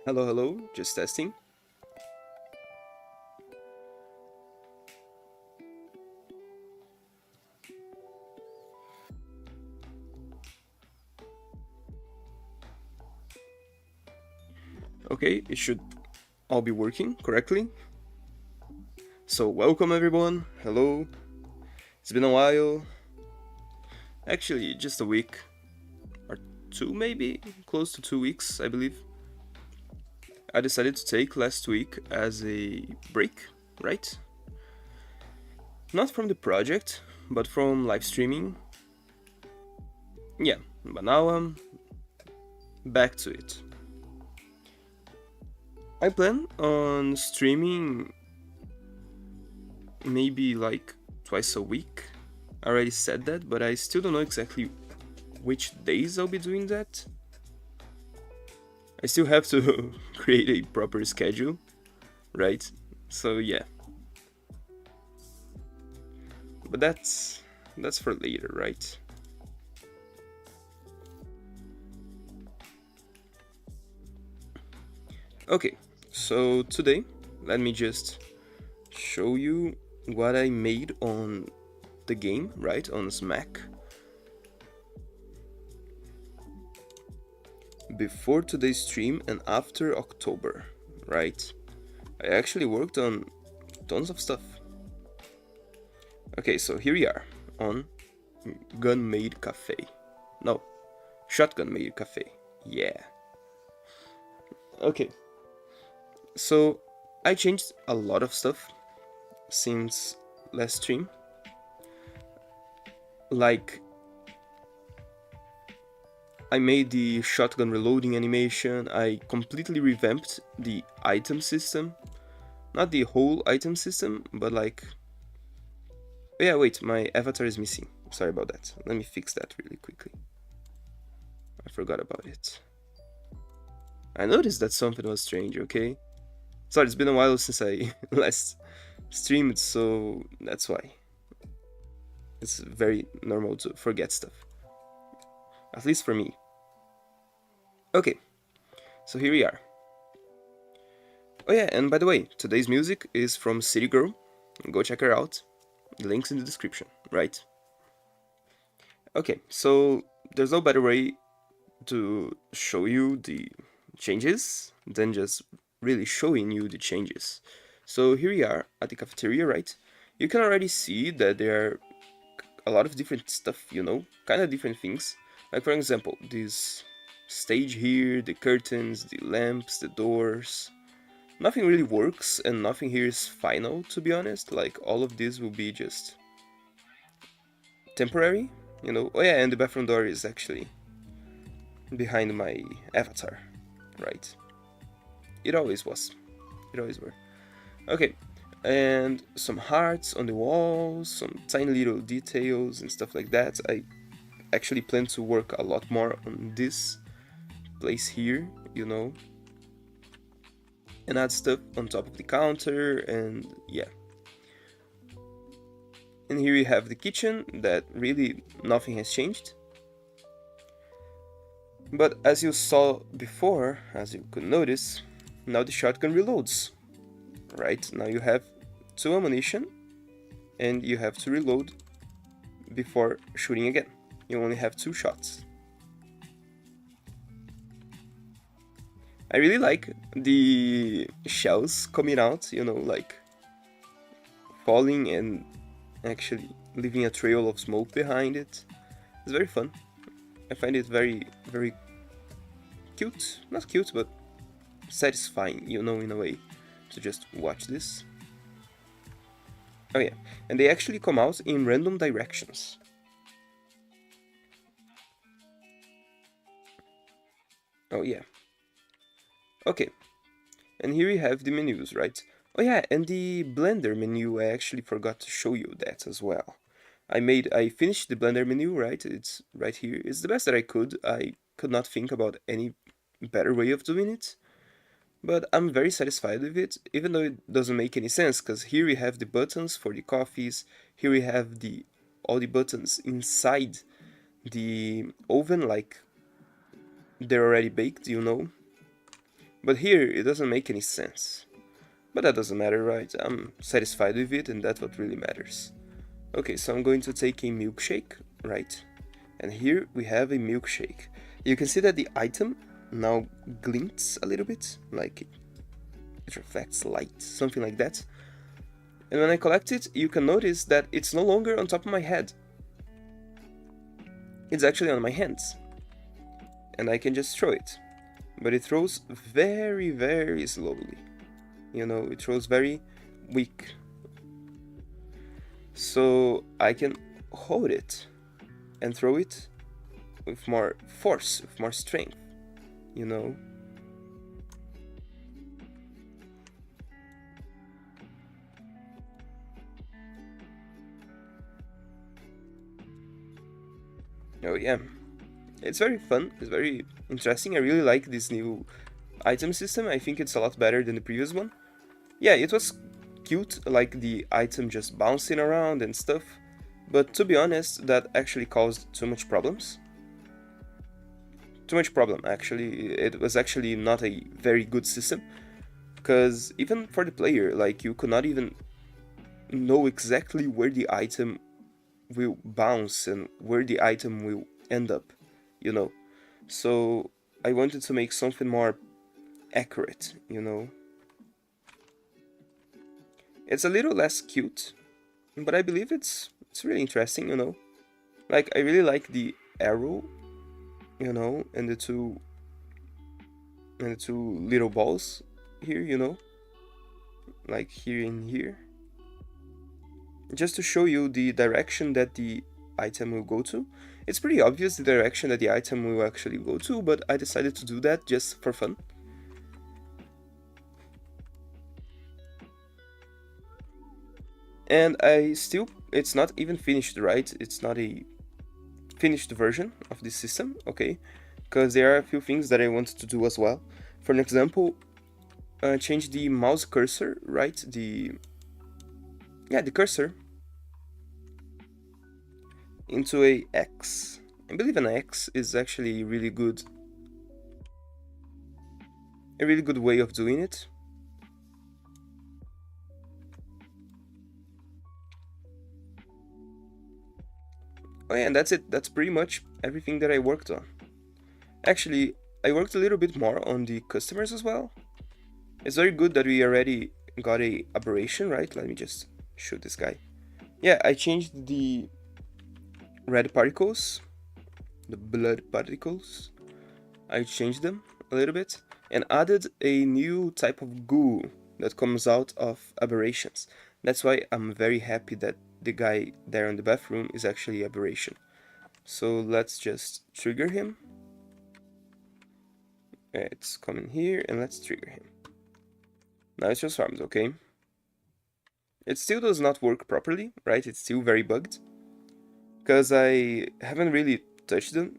Hello, hello, just testing. Okay, it should all be working correctly. So, welcome everyone. Hello. It's been a while. Actually, just a week or two, maybe close to 2 weeks, I believe. I decided to take last week as a break, right? Not from the project, but from live streaming. Yeah, but now I'm back to it. I plan on streaming maybe like twice a week. I already said that, but I still don't know exactly which days I'll be doing that. I still have to create a proper schedule, right? So yeah. But that's for later, right? Okay. So today, let me just show you what I made on the game, right? On SMaC. Before today's stream and after October, right? I actually worked on tons of stuff. Okay, so here we are on Gun Made Cafe. No, Shotgun Made Cafe. Yeah. Okay, so I changed a lot of stuff since last stream. Like, I made the shotgun reloading animation, I completely revamped the item system. Not the whole item system, but like... Yeah, wait, my avatar is missing. Sorry about that. Let me fix that really quickly. I forgot about it. I noticed that something was strange, okay? Sorry, it's been a while since I last streamed, so that's why. It's very normal to forget stuff. At least for me. Okay, so here we are. Oh yeah, and by the way, today's music is from City Girl. Go check her out. The link's in the description, right? Okay, so there's no better way to show you the changes than just really showing you the changes. So here we are at the cafeteria, right? You can already see that there are a lot of different stuff, you know, kind of different things. Like for example, this stage here, the curtains, the lamps, the doors. Nothing really works and nothing here is final, to be honest. Like all of this will be just temporary, you know. Oh yeah, and the bathroom door is actually behind my avatar, right? It always was. It always were. Okay, and some hearts on the walls, some tiny little details and stuff like that. I actually plan to work a lot more on this place here, you know, and add stuff on top of the counter, and yeah. And here you have the kitchen, that really nothing has changed. But as you saw before, as you could notice, now the shotgun reloads, right? Now you have 2 ammunition, and you have to reload before shooting again. You only have 2 shots. I really like the shells coming out, you know, like falling and actually leaving a trail of smoke behind it. It's very fun. I find it very, very cute. Not cute, but satisfying, you know, in a way, to just watch this. Oh yeah, and they actually come out in random directions. Oh yeah. Okay, and here we have the menus, right? Oh yeah, and the Blender menu, I actually forgot to show you that as well. I finished the Blender menu, right? It's right here. It's the best that I could. I could not think about any better way of doing it. But I'm very satisfied with it, even though it doesn't make any sense, because here we have the buttons for the coffees, here we have all the buttons inside the oven, like they're already baked, you know. But here, it doesn't make any sense. But that doesn't matter, right? I'm satisfied with it, and that's what really matters. Okay, so I'm going to take a milkshake, right? And here we have a milkshake. You can see that the item now glints a little bit, like it reflects light, something like that. And when I collect it, you can notice that it's no longer on top of my head. It's actually on my hands. And I can just throw it. But it throws very, very slowly. You know, it throws very weak. So I can hold it and throw it with more force, with more strength, you know. Oh yeah, it's very fun, it's very interesting. I really like this new item system. I think it's a lot better than the previous one. Yeah, it was cute, like the item just bouncing around and stuff, but to be honest, that actually caused too much problems. Too much problem, actually. It was actually not a very good system, because even for the player, like, you could not even know exactly where the item will bounce and where the item will end up, you know. So I wanted to make something more accurate, you know. It's a little less cute, but I believe it's really interesting, you know. Like, I really like the arrow, you know, and the two little balls here, you know, like here and here, just to show you the direction that the item will go to. It's pretty obvious the direction that the item will actually go to, but I decided to do that just for fun. And it's not even finished, right? It's not a finished version of this system, okay? Because there are a few things that I wanted to do as well. For an example, change the mouse cursor, right? The cursor into a X. I believe an X is actually a really good way of doing it. Oh yeah, and that's it. That's pretty much everything that I worked on. Actually, I worked a little bit more on the customers as well. It's very good that we already got a aberration, right? Let me just shoot this guy. Yeah, I changed the red particles, the blood particles. I changed them a little bit and added a new type of goo that comes out of aberrations. That's why I'm very happy that the guy there in the bathroom is actually aberration. So let's just trigger him. It's coming here, and let's trigger him. Now it's transformed, okay? It still does not work properly, right? It's still very bugged, because I haven't really touched them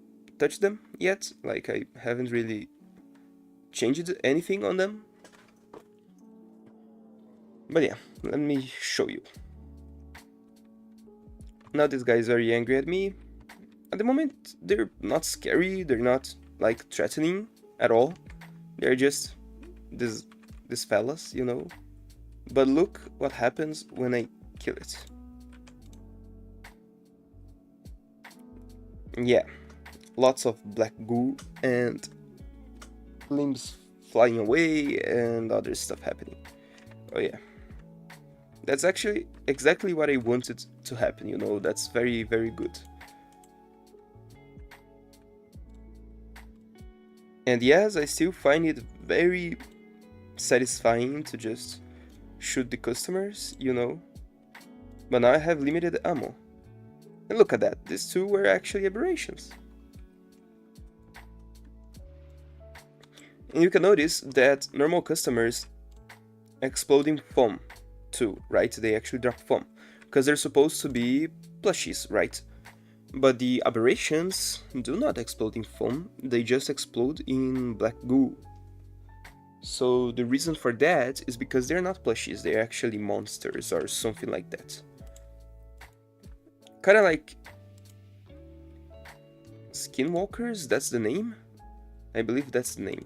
yet. Like, I haven't really changed anything on them. But yeah, let me show you. Now this guy is very angry at me. At the moment, they're not scary, they're not, like, threatening at all. They're just these fellas, you know. But look what happens when I kill it. Yeah, lots of black goo and limbs flying away and other stuff happening. Oh yeah. That's actually exactly what I wanted to happen, you know. That's very, very good. And yes, I still find it very satisfying to just shoot the customers, you know. But now I have limited ammo. And look at that, these two were actually aberrations. And you can notice that normal customers explode in foam too, right? They actually drop foam, because they're supposed to be plushies, right? But the aberrations do not explode in foam, they just explode in black goo. So the reason for that is because they're not plushies, they're actually monsters or something like that. Kinda like Skinwalkers, that's the name? I believe that's the name.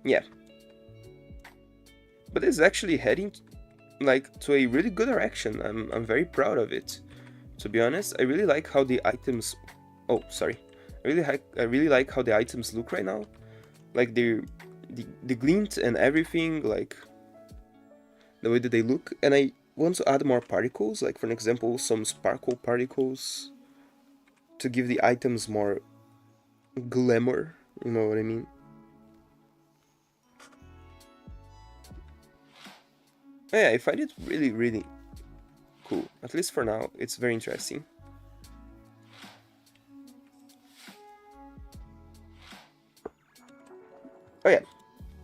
Yeah. But it's actually heading like to a really good direction. I'm very proud of it. To be honest, I really like how the items. Oh, sorry. I really like how the items look right now. Like the glint and everything. Like the way that they look. And I want to add more particles. Like for example, some sparkle particles to give the items more glamour. You know what I mean? Yeah, I find it really, really cool. At least for now, it's very interesting. Oh yeah,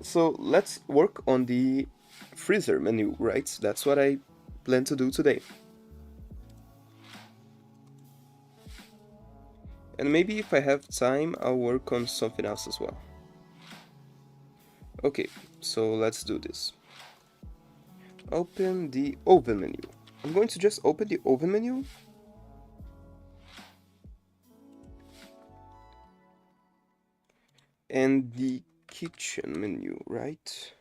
so let's work on the freezer menu, right? That's what I plan to do today. And maybe if I have time, I'll work on something else as well. Okay, so let's do this. Open the oven menu. I'm going to just open the oven menu. And the kitchen menu, right?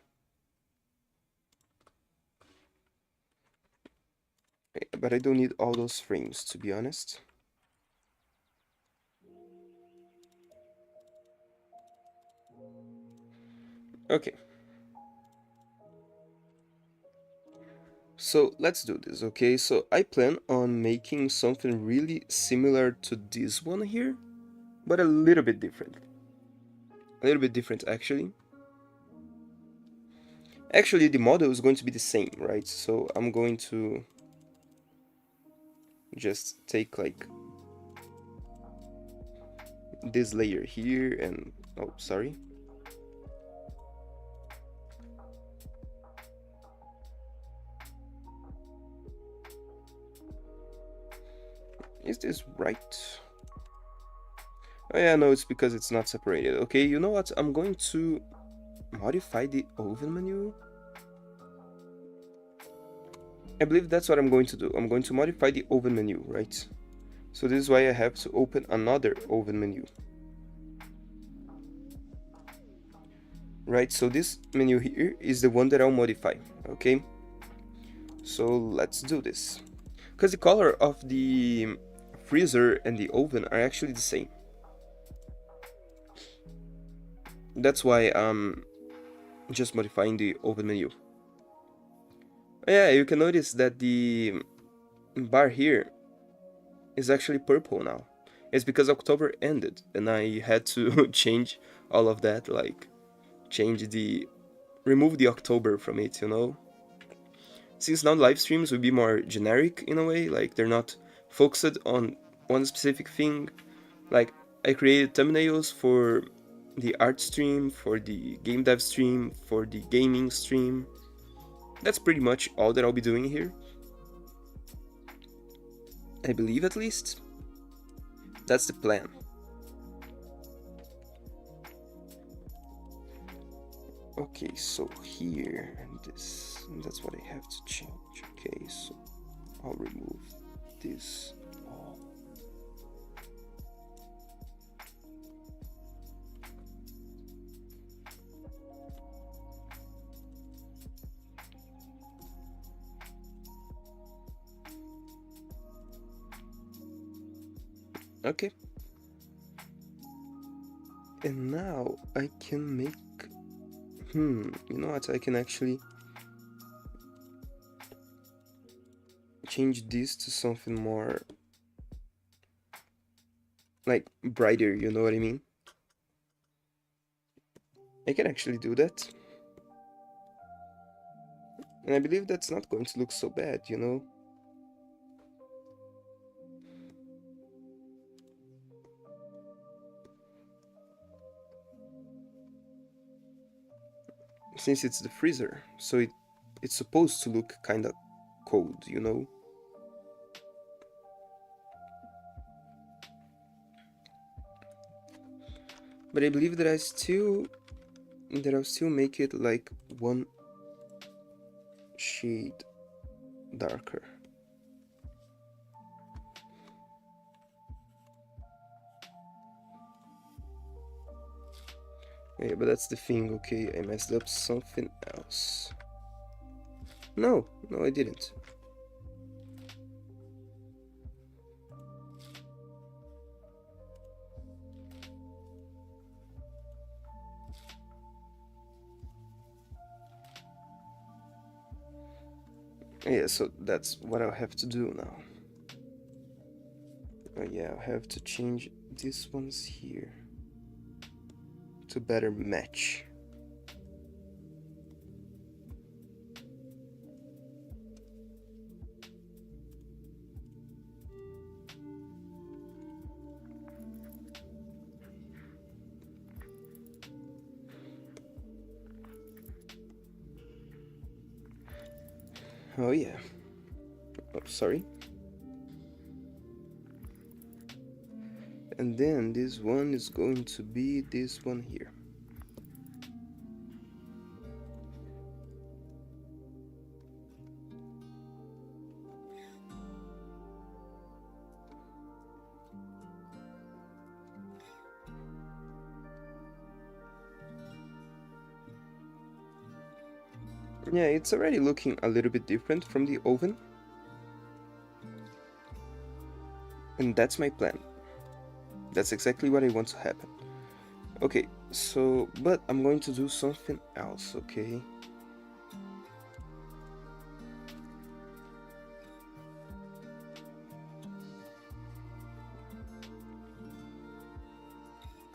But I don't need all those frames, to be honest. Okay. So let's do this, okay? So I plan on making something really similar to this one here, but a little bit different. A little bit different, actually. Actually, the model is going to be the same, right? So I'm going to just take like this layer here and... oh, sorry. Is this right? Oh yeah, no, it's because it's not separated. Okay, you know what? I'm going to modify the oven menu. I believe that's what I'm going to do. I'm going to modify the oven menu, right? So this is why I have to open another oven menu. Right, so this menu here is the one that I'll modify, okay? So let's do this. Because the color of the freezer and the oven are actually the same. That's why I'm just modifying the oven menu. Yeah, you can notice that the bar here is actually purple now. It's because October ended and I had to change all of that, like remove the October from it, you know? Since now live streams will be more generic in a way, like they're not focused on one specific thing. Like I created thumbnails for the art stream, for the game dev stream, for the gaming stream. That's pretty much all that I'll be doing here. I believe at least. That's the plan. Okay, so here, that's what I have to change. Okay, so I'll remove this all. Okay. And now I can make... you know what? I can actually change this to something more like brighter, you know what I mean? I can actually do that. And I believe that's not going to look so bad, you know? Since it's the freezer, so it's supposed to look kinda cold, you know? But I believe that I'll still make it like one shade darker. Yeah, but that's the thing, okay, I messed up something else. No, I didn't. Yeah, so that's what I'll have to do now. Oh yeah, I'll have to change these ones here to better match. Oh yeah. Oh, sorry. And then this one is going to be this one here. Yeah, it's already looking a little bit different from the oven. And that's my plan. That's exactly what I want to happen. Okay, so, but I'm going to do something else, okay?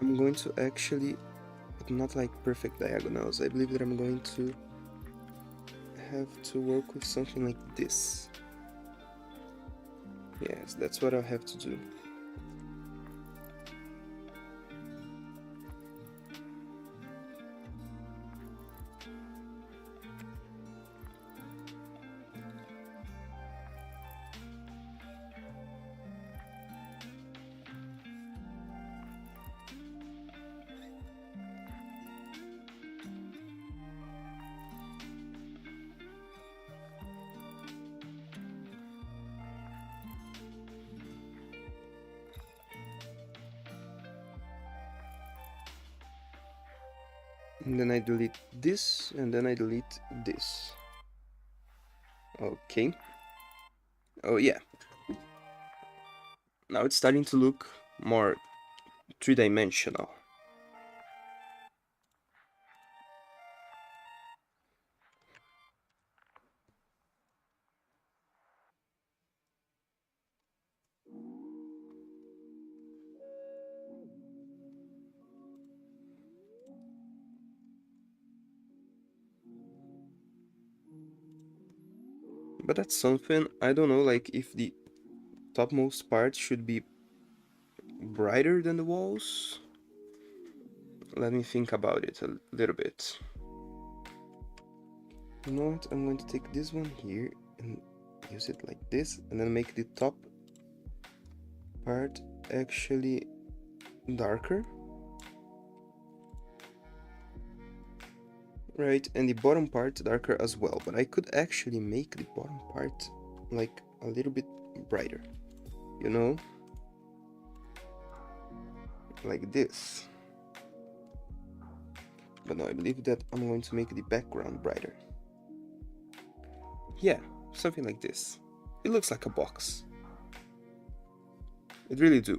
I'm going to actually, but not like perfect diagonals. I believe that I'm going to have to work with something like this. Yes, that's what I'll have to do. And then I delete this, and then I delete this. Okay. Oh yeah. Now it's starting to look more three-dimensional. But that's something, I don't know, like if the topmost part should be brighter than the walls. Let me think about it a little bit. You know what, I'm going to take this one here and use it like this, and then make the top part actually darker. Right, and the bottom part darker as well, but I could actually make the bottom part like a little bit brighter, you know? Like this. But no, I believe that I'm going to make the background brighter. Yeah, something like this. It looks like a box. It really do.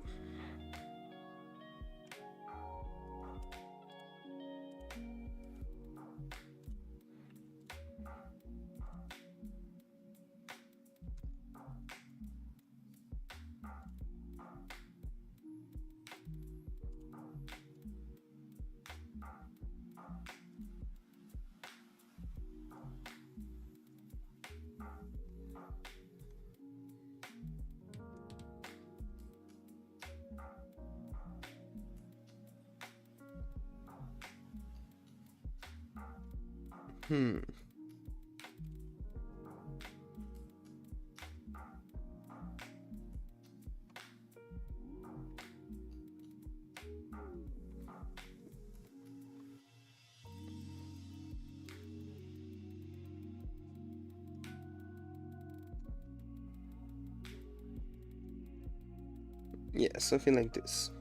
Yeah, something like this.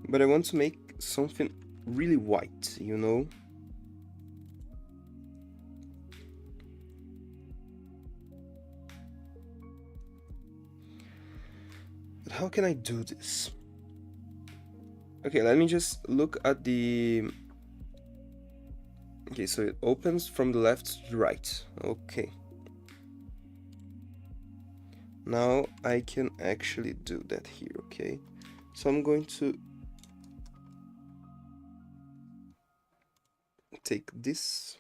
But I want to make something really white, you know? But how can I do this? Okay, let me just look at the... Okay, so it opens from the left to the right. Okay. Now I can actually do that here, okay? So I'm going to take this.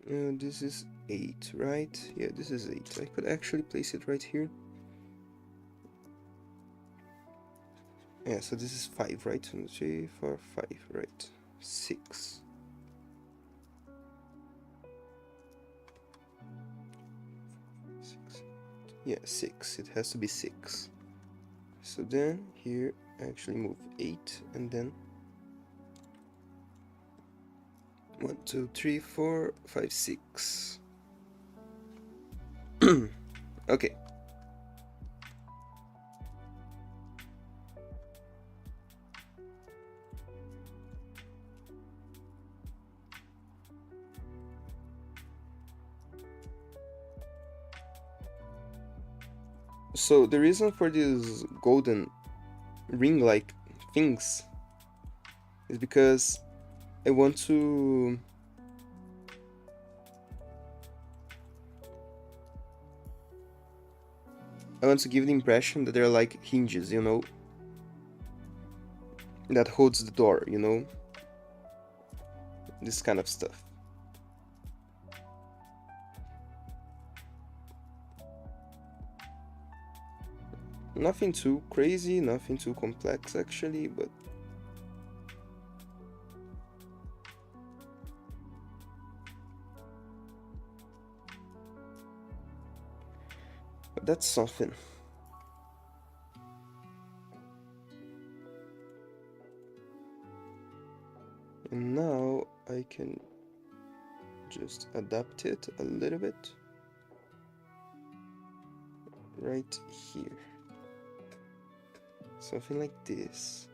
This is 8, right? Yeah, this is 8. I could actually place it right here. Yeah, so this is 5, right? 1, 2, 3, 4, 5, right? 6. Yeah, 6. It has to be 6. So then here I actually move 8 and then 1, 2, 3, 4, 5, 6. Okay. So the reason for these golden ring-like things is because I want to give the impression that they're like hinges, you know, that holds the door, you know, this kind of stuff. Nothing too crazy, nothing too complex actually, but that's something. And now I can just adapt it a little bit right here. Something like this.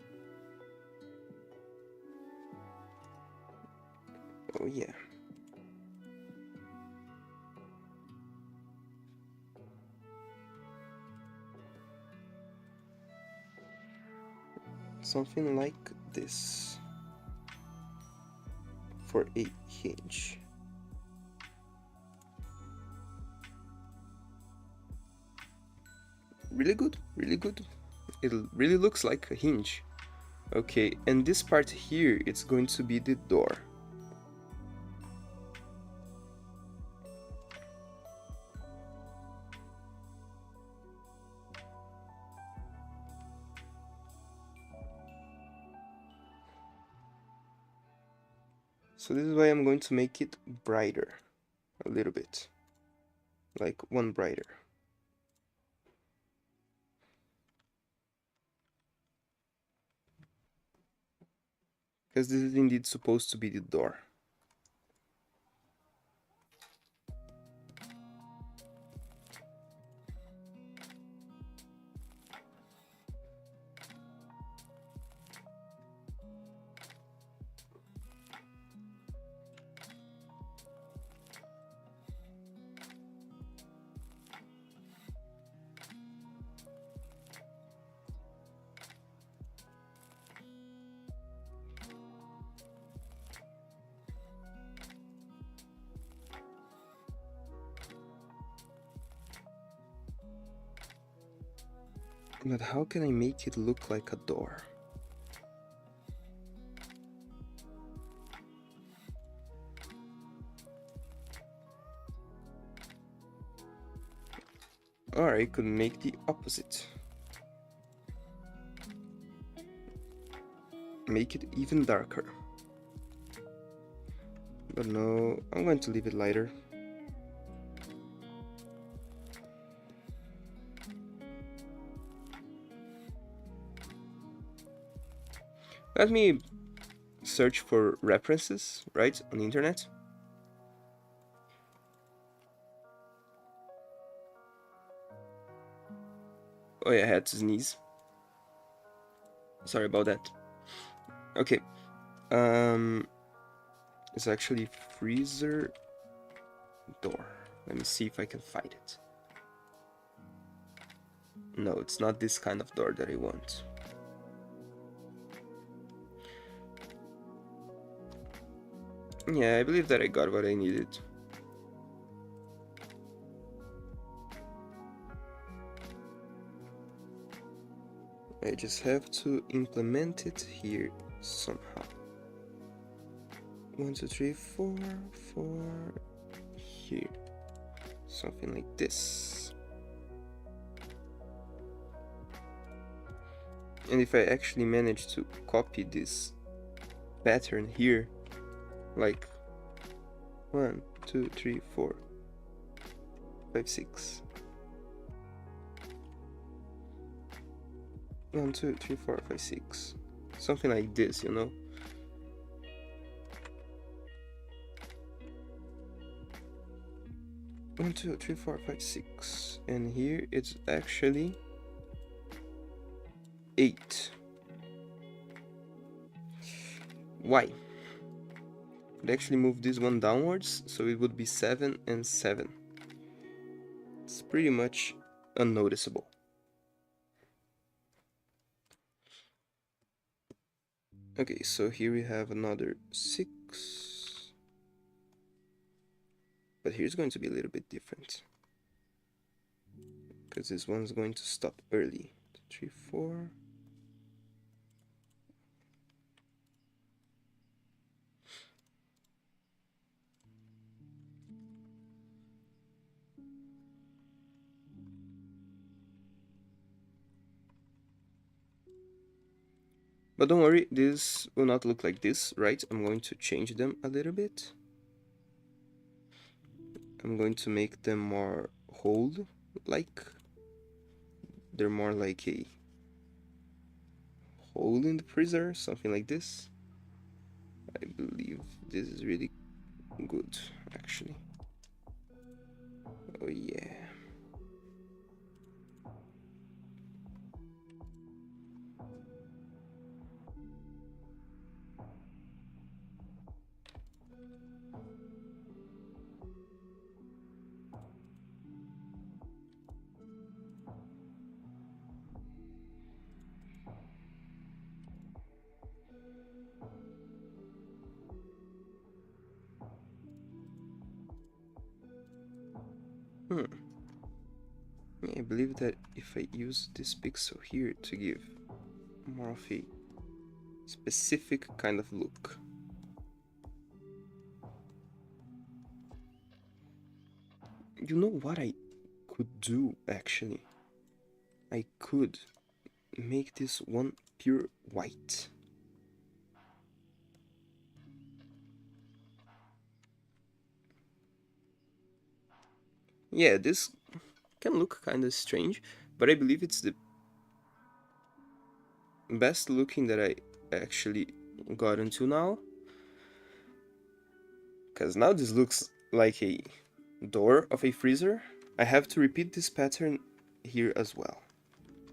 Oh yeah. Something like this for a hinge. Really good, really good. It really looks like a hinge. Okay, and this part here, it's going to be the door. So this is why I'm going to make it brighter a little bit, like one brighter. Because this is indeed supposed to be the door. But how can I make it look like a door? Or I could make the opposite. Make it even darker. But no, I'm going to leave it lighter. Let me search for references, right, on the internet. Oh yeah, I had to sneeze. Sorry about that. Okay. It's actually freezer door. Let me see if I can find it. No, it's not this kind of door that I want. Yeah, I believe that I got what I needed. I just have to implement it here somehow. 1, 2, 3, 4, 4 here. Something like this. And if I actually manage to copy this pattern here, like 1, 2, 3, 4, 5, 6. 1, 2, 3, 4, 5, 6. Something like this, you know? One, 2, 3, 4, 5, 6. And here it's actually 8. Why? I'd actually move this one downwards, so it would be 7 and 7. It's pretty much unnoticeable. Okay, so here we have another 6. But here's going to be a little bit different, because this one's going to stop early. 2, 3, 4. But don't worry, this will not look like this, right? I'm going to change them a little bit. I'm going to make them more hold-like. They're more like a hole in the freezer, something like this. I believe this is really good, actually. Oh yeah. I believe that if I use this pixel here to give more of a specific kind of look. You know what I could do, actually? I could make this one pure white. Yeah, this can look kind of strange, but I believe it's the best looking that I actually got until now. Because now this looks like a door of a freezer. I have to repeat this pattern here as well,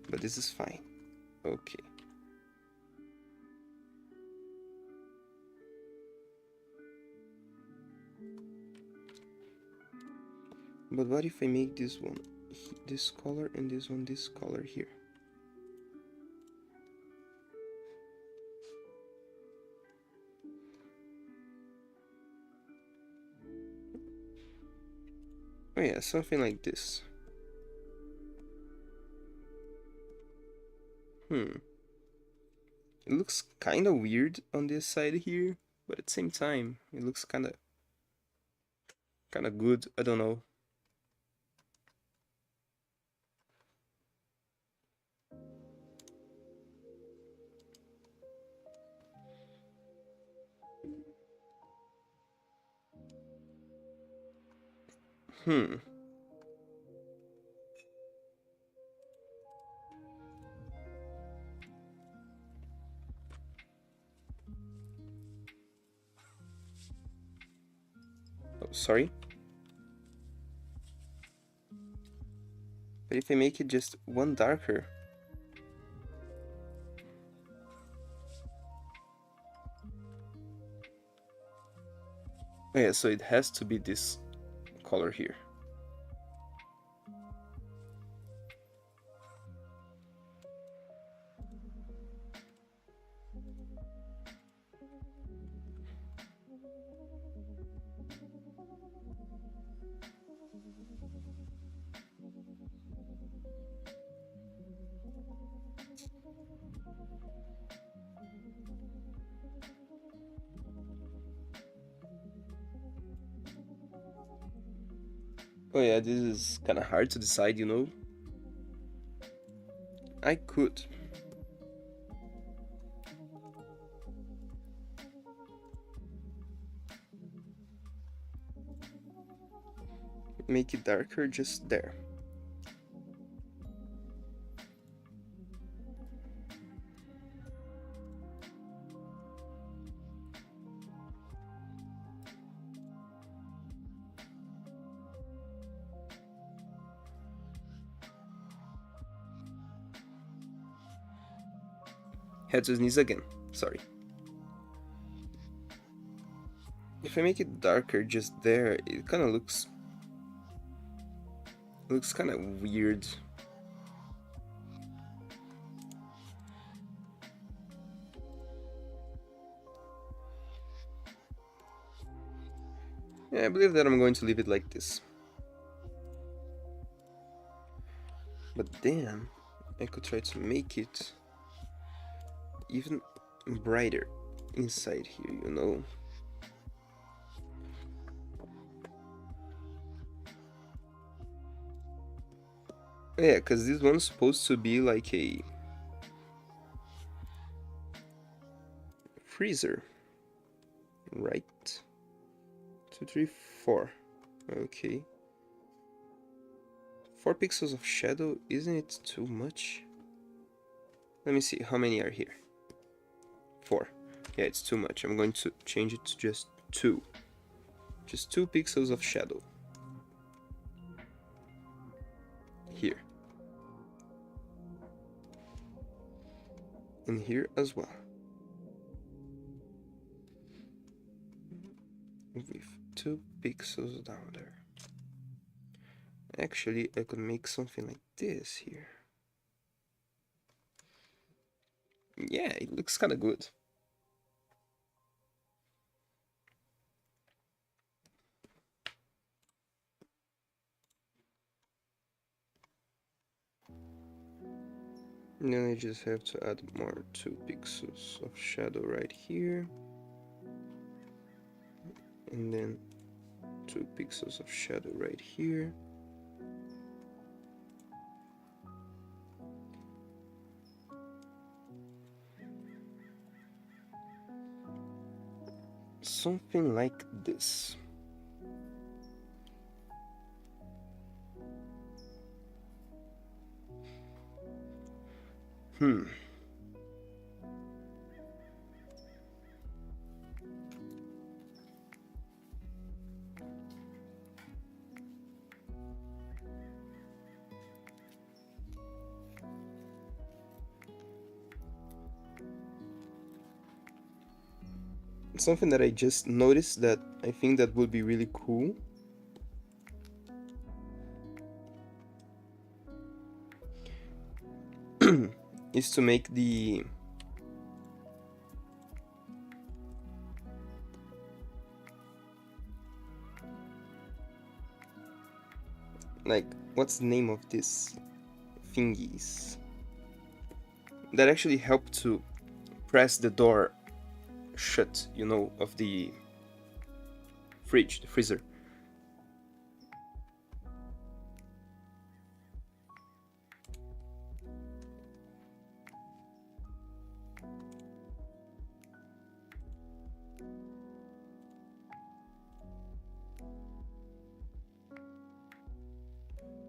but this is fine. Okay. But what if I make this one this color and this one this color here? Oh yeah, something like this. It looks kind of weird on this side here, but at the same time, it looks kind of good. I don't know. Oh, sorry. But if I make it just one darker, Oh yeah, so it has to be this color here. Oh yeah, this is kind of hard to decide, you know. I could make it darker just there. Had to sneeze again, sorry. If I make it darker just there, it kind of looks kind of weird. Yeah, I believe that I'm going to leave it like this. But then I could try to make it even brighter inside here, you know. Yeah, because this one's supposed to be like a freezer, right? 2, 3, 4. Okay. 4 pixels of shadow, isn't it too much? Let me see, how many are here? 4. Yeah, it's too much. I'm going to change it to just 2. Just 2 pixels of shadow. Here. And here as well. With 2 pixels down there. Actually, I could make something like this here. Yeah, it looks kind of good. And then I just have to add more 2 pixels of shadow right here. And then 2 pixels of shadow right here. Something like this. Something that I just noticed that I think that would be really cool is to make the like, what's the name of this thingies that actually help to press the door shut, you know, of the fridge, the freezer.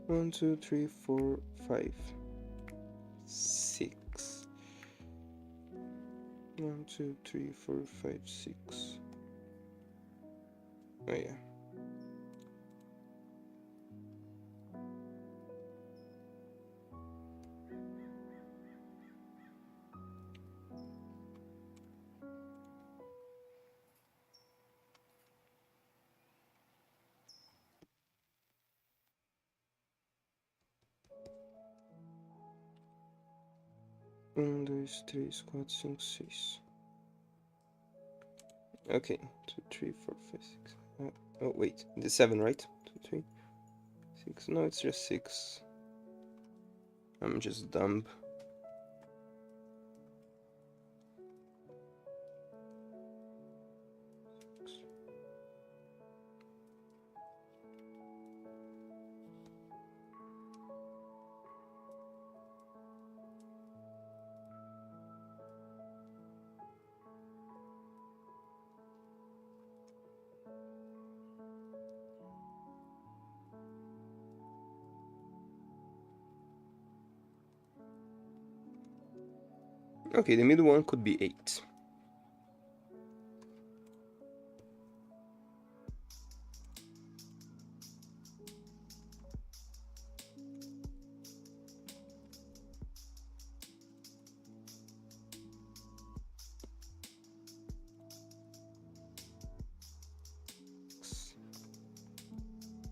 One, 2, 3, 4, 5, 6. 1, 2, 3, 4, 5, 6. Oh yeah. 1, 2, 3, 4, 5, 6. Okay, 2, 3, 4, 5, 6. Oh wait, the 7, right? 2, 3, 6. No, it's just 6. I'm just dumb. Okay, the middle one could be 8.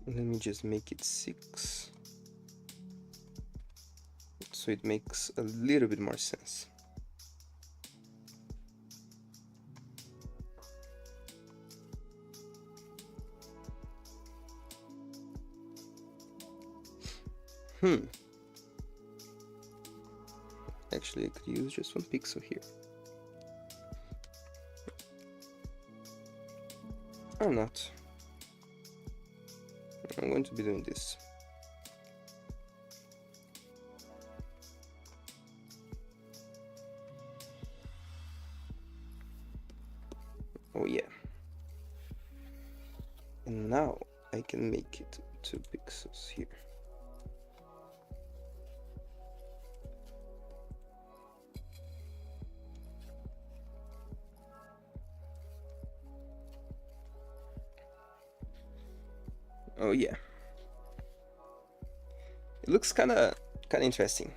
Let me just make it 6. So it makes a little bit more sense. Actually, I could use just 1 pixel here. Or not. I'm going to be doing this. Oh yeah. And now I can make it 2 pixels here. Oh yeah. It looks kind of interesting.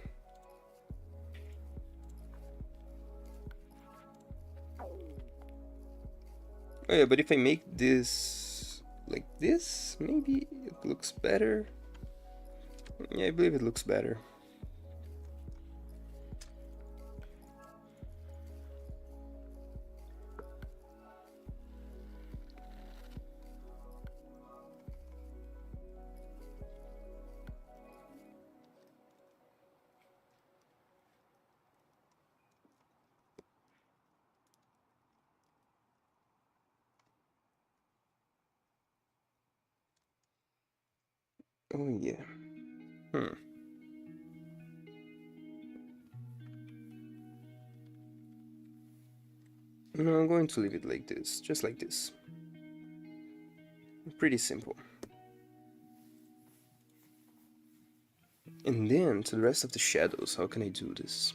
Oh yeah, but if I make this like this, maybe it looks better. Yeah, I believe it looks better. Oh yeah. No, I'm going to leave it like this, just like this. Pretty simple. And then to the rest of the shadows, how can I do this?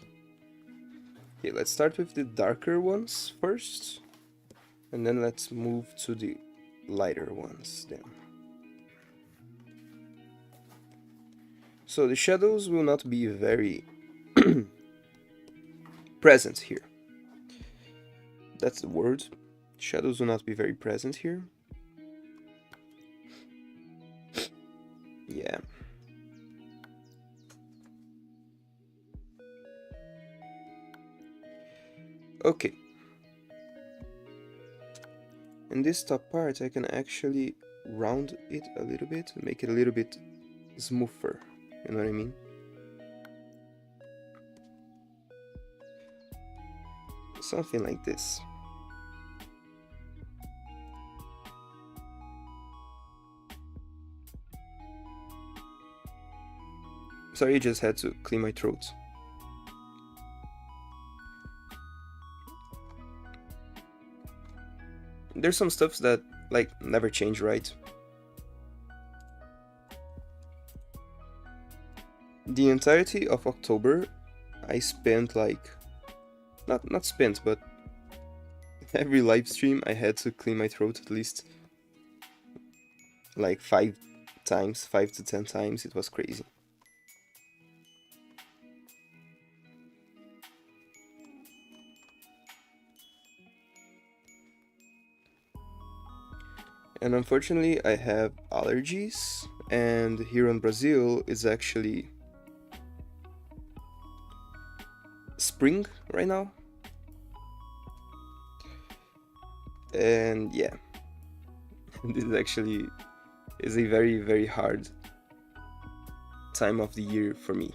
Okay, let's start with the darker ones first, and then let's move to the lighter ones then. So the shadows will not be very present here. That's the word. Shadows will not be very present here. Yeah. Okay. In this top part, I can actually round it a little bit, make it a little bit smoother. You know what I mean? Something like this. Sorry, I just had to clear my throat. There's some stuff that like never change, right? The entirety of October, I spent like not spent, but every live stream I had to clear my throat at least like 5 times, 5 to 10 times. It was crazy. And unfortunately, I have allergies, and here in Brazil, it's actually spring right now. And yeah, this actually is a very hard time of the year for me.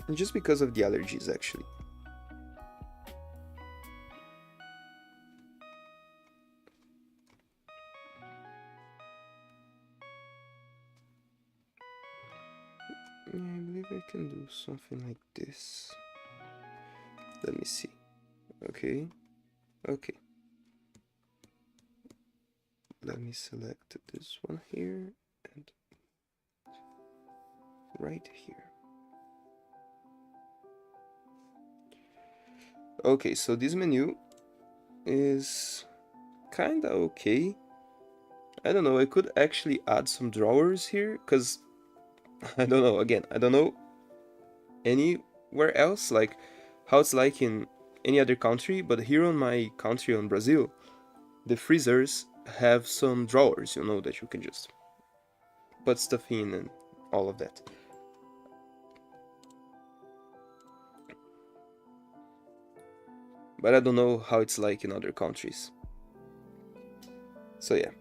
And just because of the allergies, actually. Yeah, I believe I can do something like this. Let me see. Okay. Okay. Let me select this one here and right here. Okay, so this menu is kinda okay. I don't know, I could actually add some drawers here, because I don't know, again, I don't know anywhere else, like how it's like in any other country, but here on my country, on Brazil, the freezers have some drawers, you know, that you can just put stuff in and all of that. But I don't know how it's like in other countries. So yeah.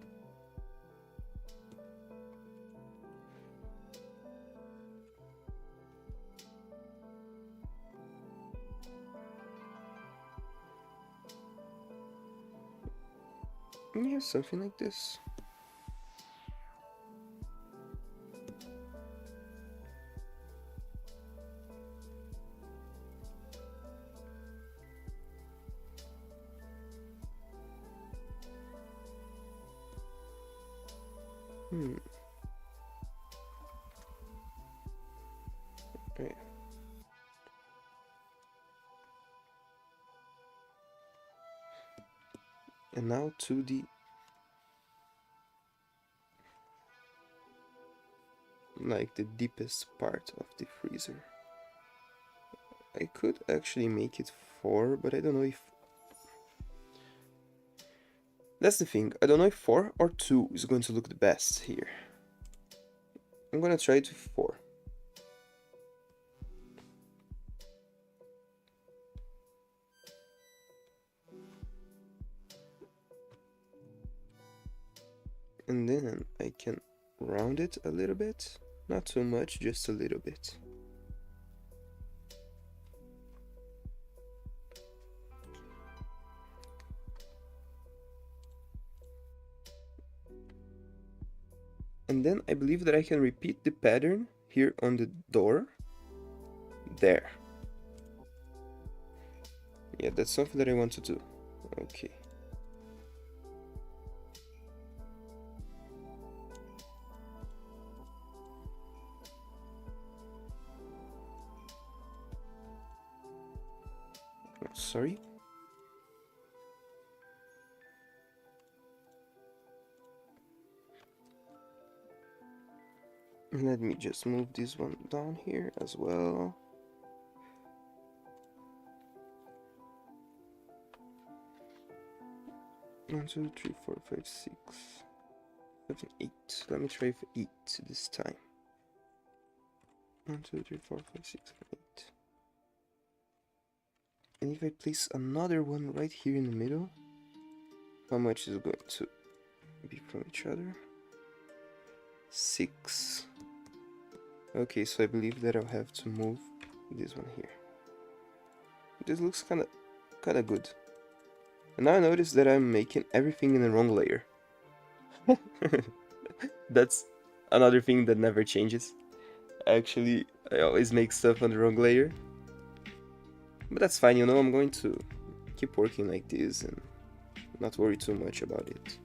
Yeah, something like this. Right. And now to the deepest part of the freezer. I could actually make it 4, but I don't know if... That's the thing, I don't know if 4 or 2 is going to look the best here. I'm gonna try it with 4. And then I can round it a little bit. Not too much, just a little bit. And then I believe that I can repeat the pattern here on the door. There. Yeah, that's something that I want to do. Okay. Sorry. Let me just move this one down here as well. One, two, three, 4, 5, 6, 7, 8. Let me try for 8 this time. 1, 2, 3, 4, 5, 6, 7, 8. And if I place another one right here in the middle, how much is it going to be from each other? 6. Okay, so I believe that I'll have to move this one here. This looks kinda good. And now I notice that I'm making everything in the wrong layer. That's another thing that never changes. Actually, I always make stuff on the wrong layer. But that's fine, you know, I'm going to keep working like this and not worry too much about it.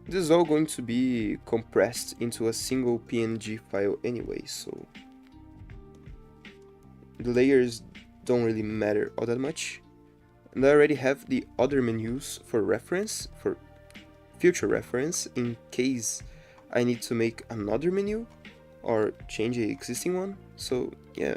This is all going to be compressed into a single PNG file anyway, so the layers don't really matter all that much. And I already have the other menus for reference, for future reference, in case I need to make another menu or change the existing one, so yeah.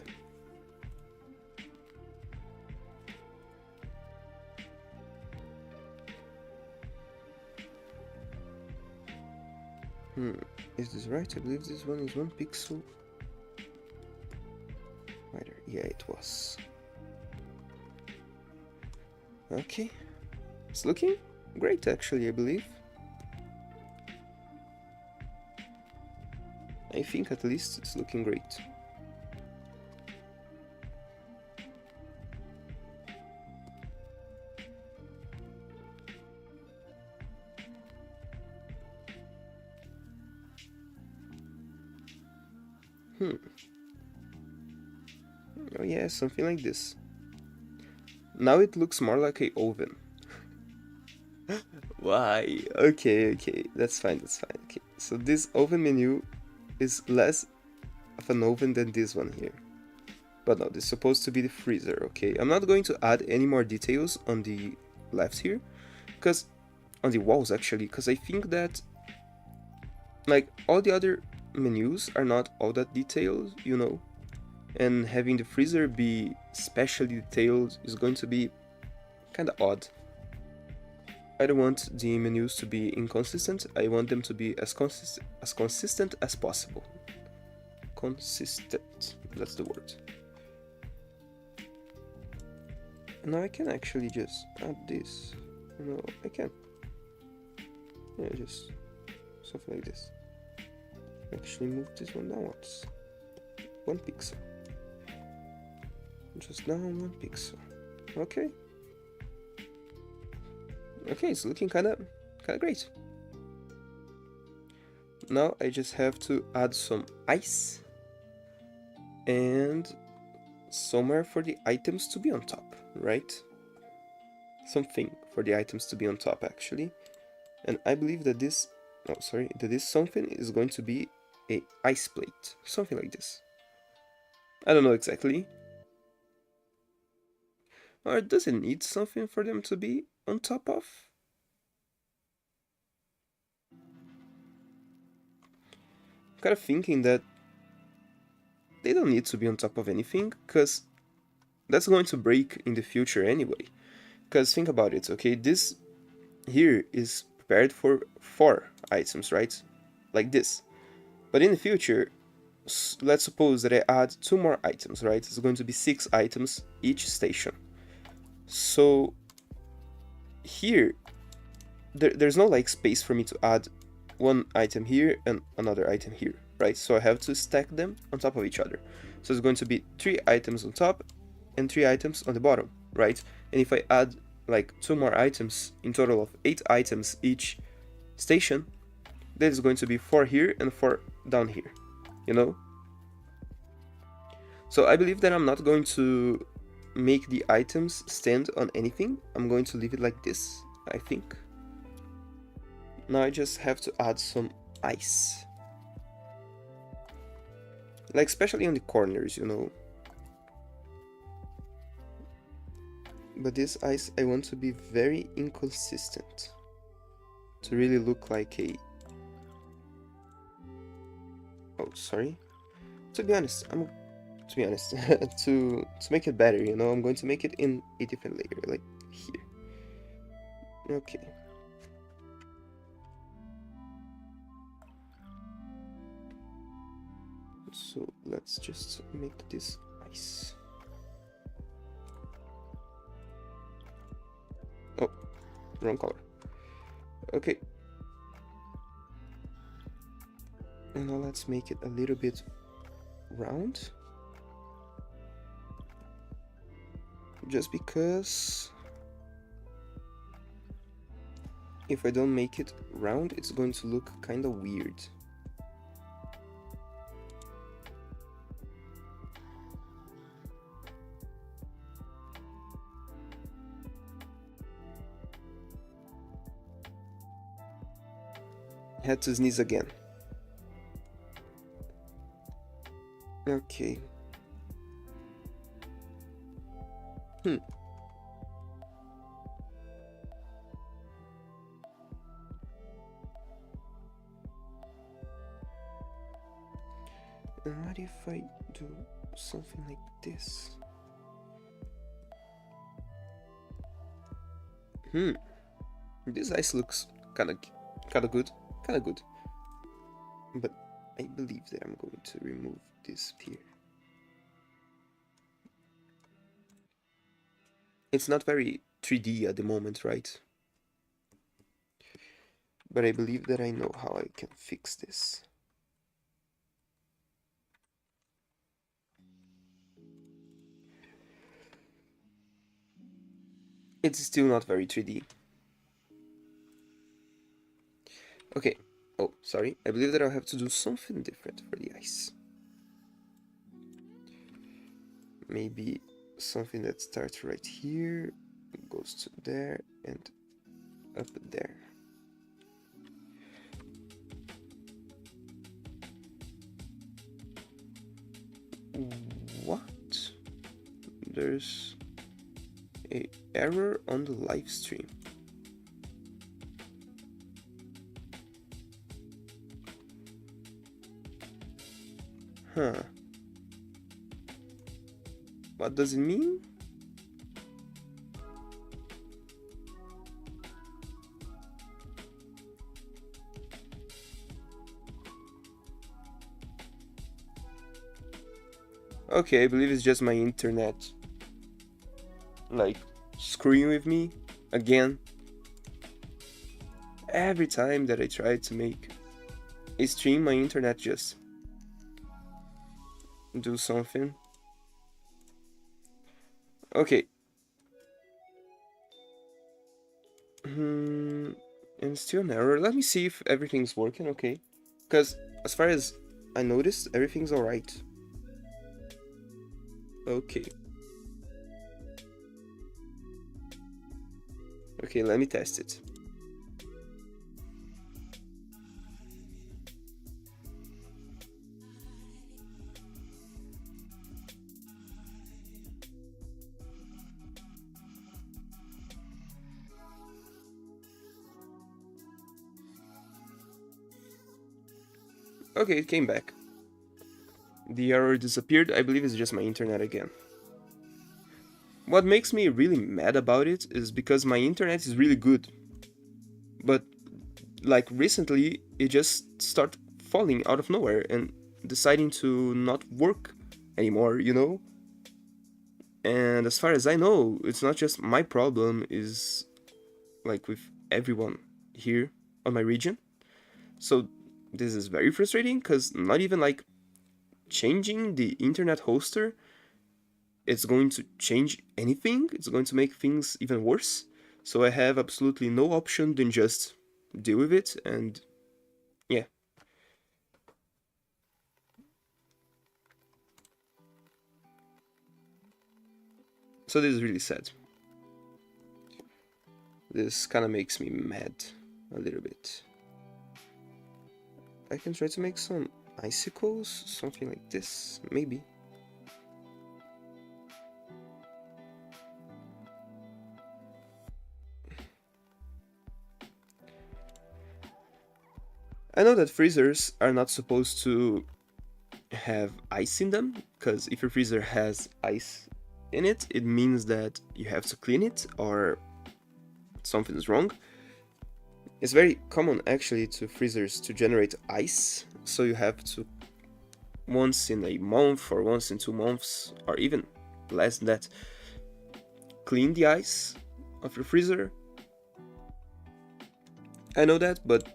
Is this right? I believe this one is 1 pixel wider. Yeah, it was. Okay, it's looking great actually, I believe. I think at least it's looking great. Oh yeah, something like this. Now it looks more like a oven. Why? Okay, that's fine, Okay, so this oven menu is less of an oven than this one here. But no, this is supposed to be the freezer, okay? I'm not going to add any more details on the left here, because on the walls actually, because I think that like all the other menus are not all that detailed, you know, and having the freezer be specially detailed is going to be kind of odd. I don't want the menus to be inconsistent, I want them to be as consistent as possible. Consistent, that's the word. Now I can actually just add this. No, I can. Yeah, just something like this. Actually move this one downwards. 1 pixel. Just down 1 pixel. Okay. Okay, it's looking kinda great. Now I just have to add some ice and somewhere for the items to be on top, right? Something for the items to be on top actually. And I believe that this, that this something is going to be a ice plate, something like this. I don't know exactly. Or does it need something for them to be on top of? I'm kind of thinking that they don't need to be on top of anything, because that's going to break in the future anyway. Because think about it, okay, this here is prepared for 4 items, right? Like this. But in the future, let's suppose that I add 2 more items, right? It's going to be 6 items each station. So here, there's no like space for me to add 1 item here and another item here, right? So I have to stack them on top of each other. So it's going to be 3 items on top and 3 items on the bottom, right? And if I add like 2 more items, in total of 8 items each station, that is going to be 4 here and 4 down here, you know? So I believe that I'm not going to make the items stand on anything. I'm going to leave it like this, I think. Now I just have to add some ice. Like especially on the corners, you know. But this ice I want to be very inconsistent. To really look like a... Oh, sorry. To be honest, to make it better, you know, I'm going to make it in a different layer, like here. Okay. So let's just make this ice. Oh, wrong color. Okay. And now let's make it a little bit round. Just because if I don't make it round, it's going to look kind of weird. Had to sneeze again. Okay. And what if I do something like this? This ice looks kinda good. but I believe that I'm going to remove this here. It's not very 3D at the moment, right? But I believe that I know how I can fix this. It's still not very 3D. Okay. Oh, sorry. I believe that I'll have to do something different for the ice. Maybe something that starts right here, goes to there, and up there. What? There's an error on the live stream. Huh. What does it mean? Okay, I believe it's just my internet, like, screwing with me again. Every time that I try to make a stream, my internet just do something. Okay. And still an error. Let me see if everything's working, okay? Because as far as I noticed, everything's alright. Okay. Okay, let me test it. Okay, it came back. The error disappeared. I believe it's just my internet again. What makes me really mad about it is because my internet is really good. But, like, recently, it just started falling out of nowhere and deciding to not work anymore, you know? And as far as I know, it's not just my problem, is like with everyone here on my region. So this is very frustrating because not even like changing the internet hoster it's going to change anything. It's going to make things even worse. So I have absolutely no option than just deal with it, and yeah. So this is really sad. This kind of makes me mad a little bit. I can try to make some icicles, something like this, maybe. I know that freezers are not supposed to have ice in them, because if your freezer has ice in it, it means that you have to clean it or something's wrong. It's very common actually to freezers to generate ice, so you have to once in a month or once in 2 months or even less than that clean the ice of your freezer. I know that, but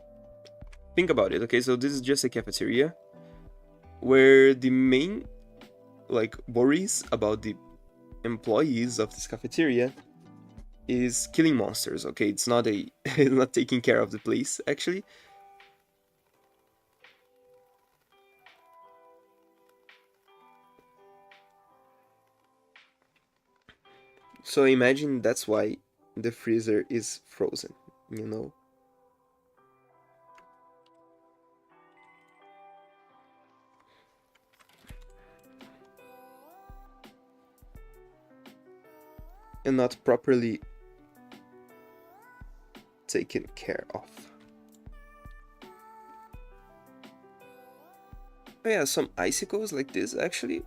think about it, okay? So this is just a cafeteria where the main like worries about the employees of this cafeteria is killing monsters, okay? It's not a it's not taking care of the place actually. So imagine that's why the freezer is frozen, you know? And not properly taken care of. Oh yeah, some icicles like this actually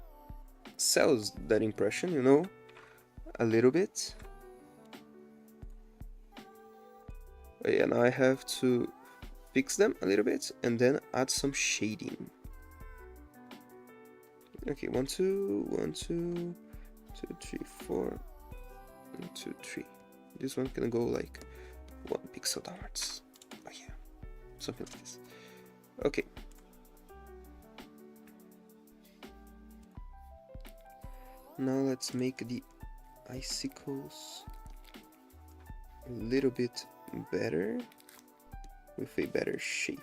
sells that impression, you know, a little bit. Oh yeah, now I have to fix them a little bit, and then add some shading. Okay, 1, 2, 1, 2, 2, 3, 4, 1, 2, 3. This one can go like 1 pixel downwards. Oh yeah, something like this. Okay. Now let's make the icicles a little bit better, with a better shape.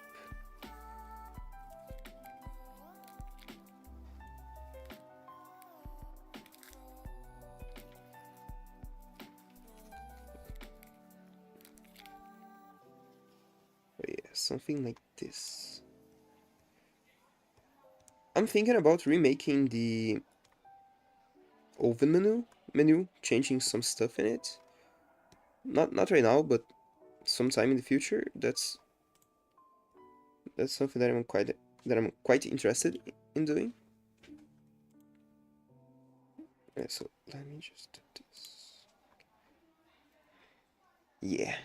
Oh yeah, something like this. I'm thinking about remaking the oven menu, changing some stuff in it. Not right now, but sometime in the future. That's something that I'm quite interested in doing. Yeah, so let me just do this. Yeah.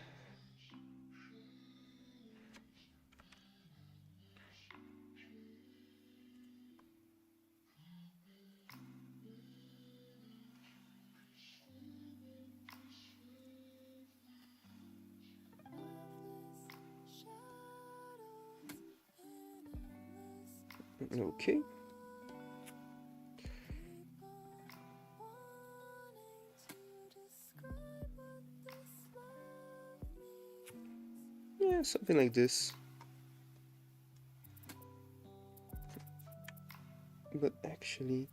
Okay. Yeah, something like this. But actually,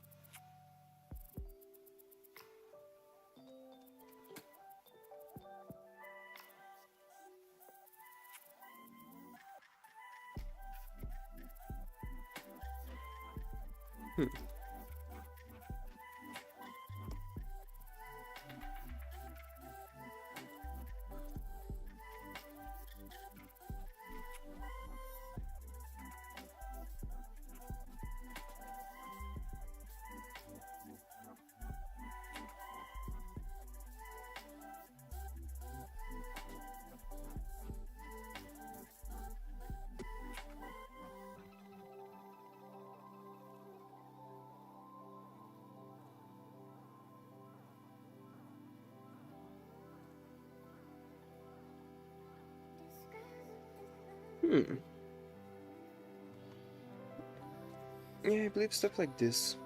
yeah, I believe stuff like this.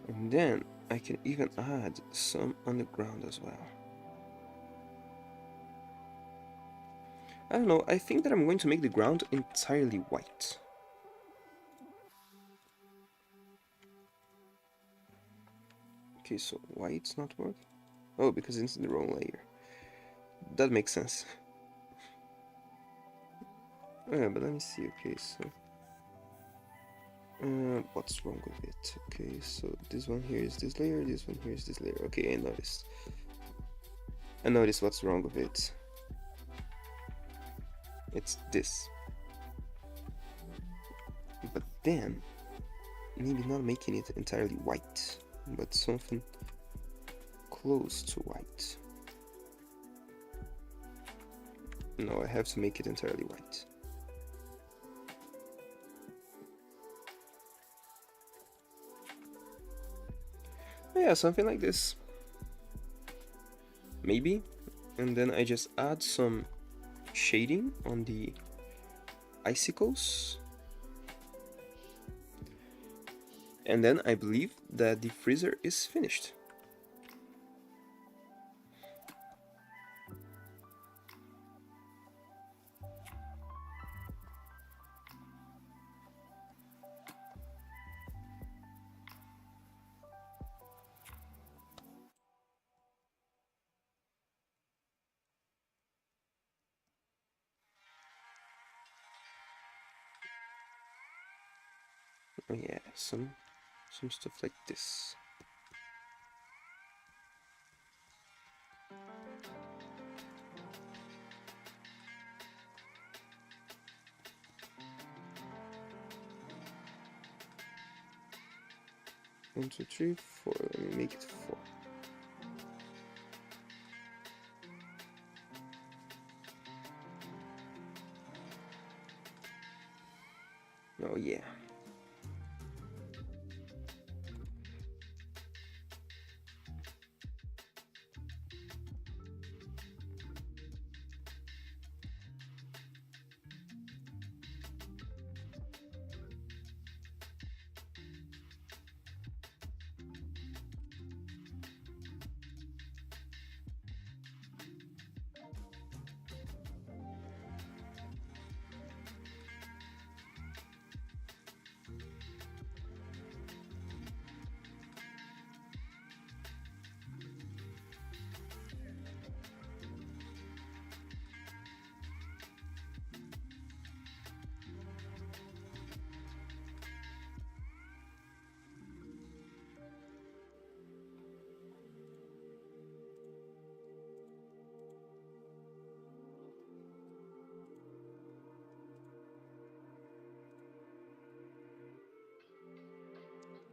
And then I can even add some on the ground as well. I don't know, I think that I'm going to make the ground entirely white. Okay, so why it's not working? Oh, because it's the wrong layer. That makes sense. Yeah, but let me see. Okay, so what's wrong with it? Okay, so this one here is this layer, this one here is this layer. Okay, I noticed. I noticed what's wrong with it. It's this. But then, maybe not making it entirely white, but something close to white. No, I have to make it entirely white. Yeah, something like this. Maybe. And then I just add some shading on the icicles. And then I believe that the freezer is finished. Oh yeah, some stuff like this. One, two, three, four. Let me make it 4. Oh yeah.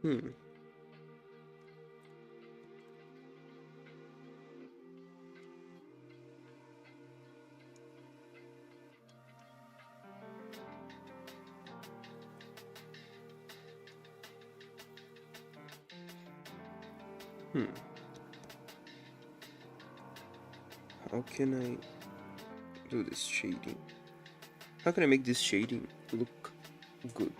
Hmm. Hmm. How can I do this shading? How can I make this shading look good?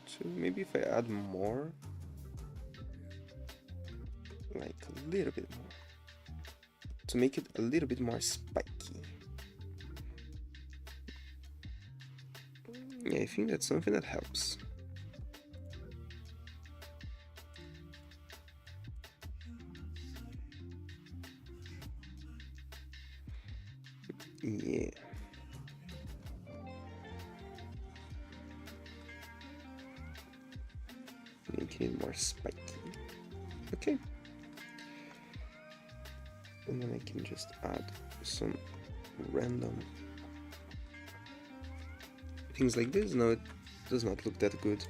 So maybe if I add more, like a little bit more, to make it a little bit more spiky. Yeah, I think that's something that helps. Yeah. Making it more spiky. Okay. And then I can just add some random things like this. No, it does not look that good.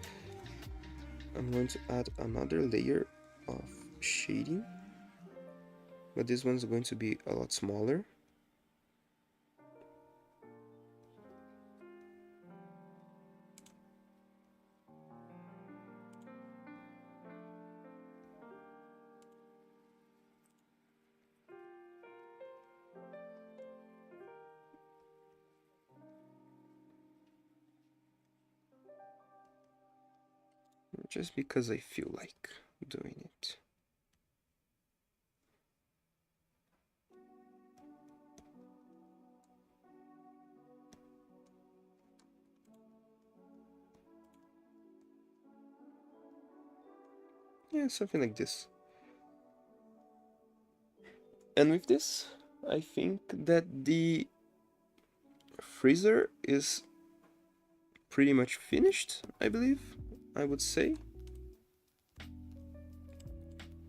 I'm going to add another layer of shading, but this one's going to be a lot smaller. Just because I feel like doing it. Yeah, something like this. And with this, I think that the freezer is pretty much finished, I believe, I would say.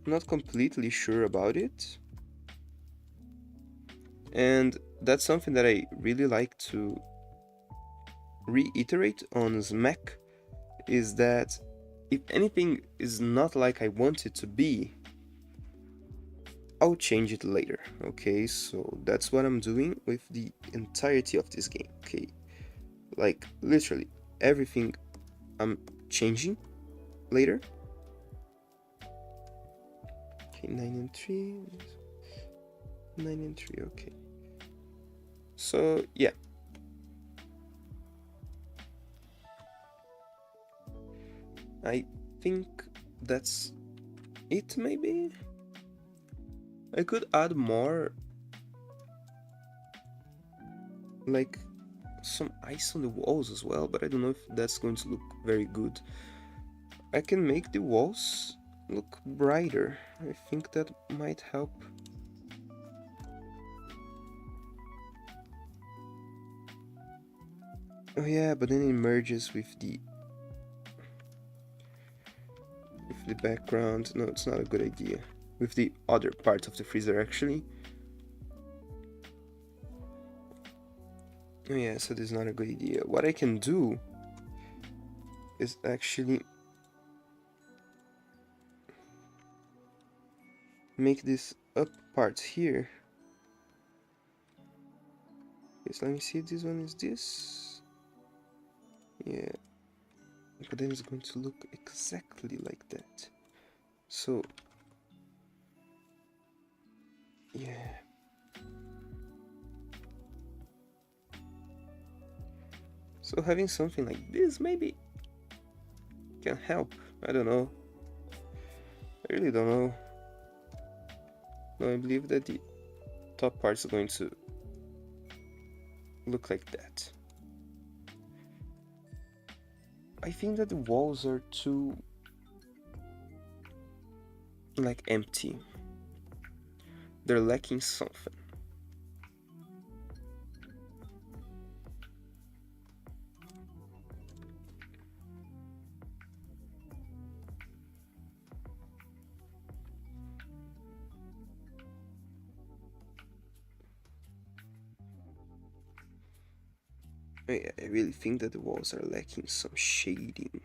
Not completely sure about it. And that's something that I really like to reiterate on SMaC, is that if anything is not like I want it to be, I'll change it later. Okay, so that's what I'm doing with the entirety of this game. Okay, like literally everything I'm changing later. Okay, 9 and 3, 9 and 3, okay. So yeah, I think that's it. Maybe I could add more, like some ice on the walls as well, but I don't know if that's going to look very good. I can make the walls look brighter. I think that might help. Oh yeah, but then it merges with the background. No, it's not a good idea. With the other part of the freezer, actually. Oh yeah, so this is not a good idea. What I can do is actually make this up part here Okay, so let me see, this one is this. Yeah, but then it's going to look exactly like that. So, yeah. So having something like this maybe can help. I don't know. I really don't know. No, I believe that the top part is going to look like that. I think that the walls are too like empty. They're lacking something. I really think that the walls are lacking some shading.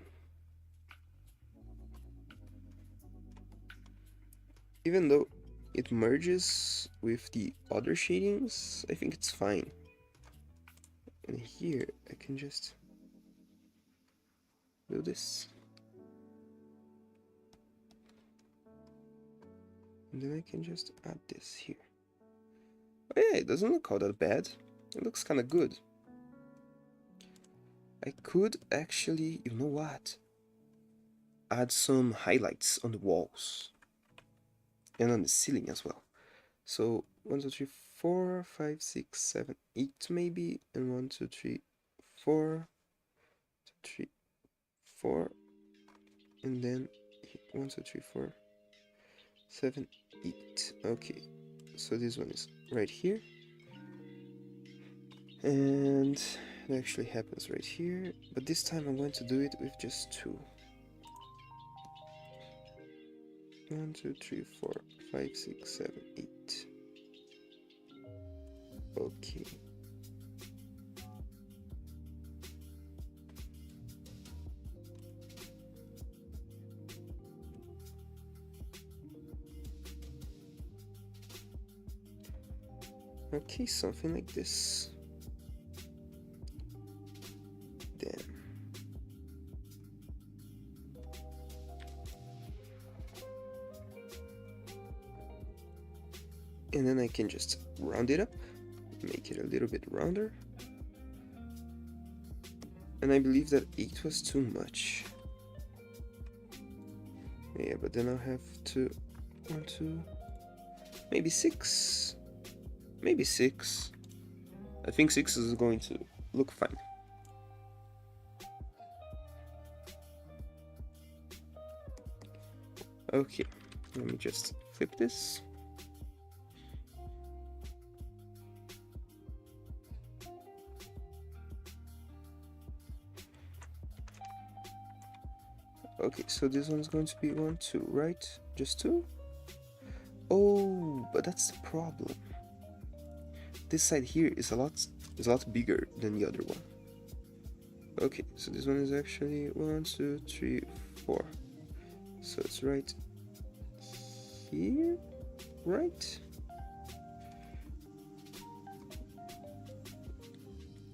Even though it merges with the other shadings, I think it's fine. And here I can just do this. And then I can just add this here. Oh yeah, it doesn't look all that bad. It looks kind of good. I could actually, you know what? Add some highlights on the walls. And on the ceiling as well. So 1, 2, 3, 4, 5, 6, 7, 8 maybe. And 1, 2, 3, 4, 2, 3, 4. And then 1, 2, 3, 4, 7, 8. Okay, so this one is right here. And it actually happens right here. But this time I'm going to do it with just 2. 1, 2, 3, 4, 5, 6, 7, 8. Okay. Okay, something like this. Then and then I can just round it up, make it a little bit rounder. And I believe that 8 was too much. Yeah, but then I'll have to 1, 2, maybe 6. Maybe 6. I think 6 is going to look fine. Okay, let me just flip this. Okay, so this one's going to be 1, 2, right? Just 2? Oh, but that's the problem. This side here is a lot bigger than the other one. Okay, so this one is actually 1, 2, 3, 4. So it's right here, right?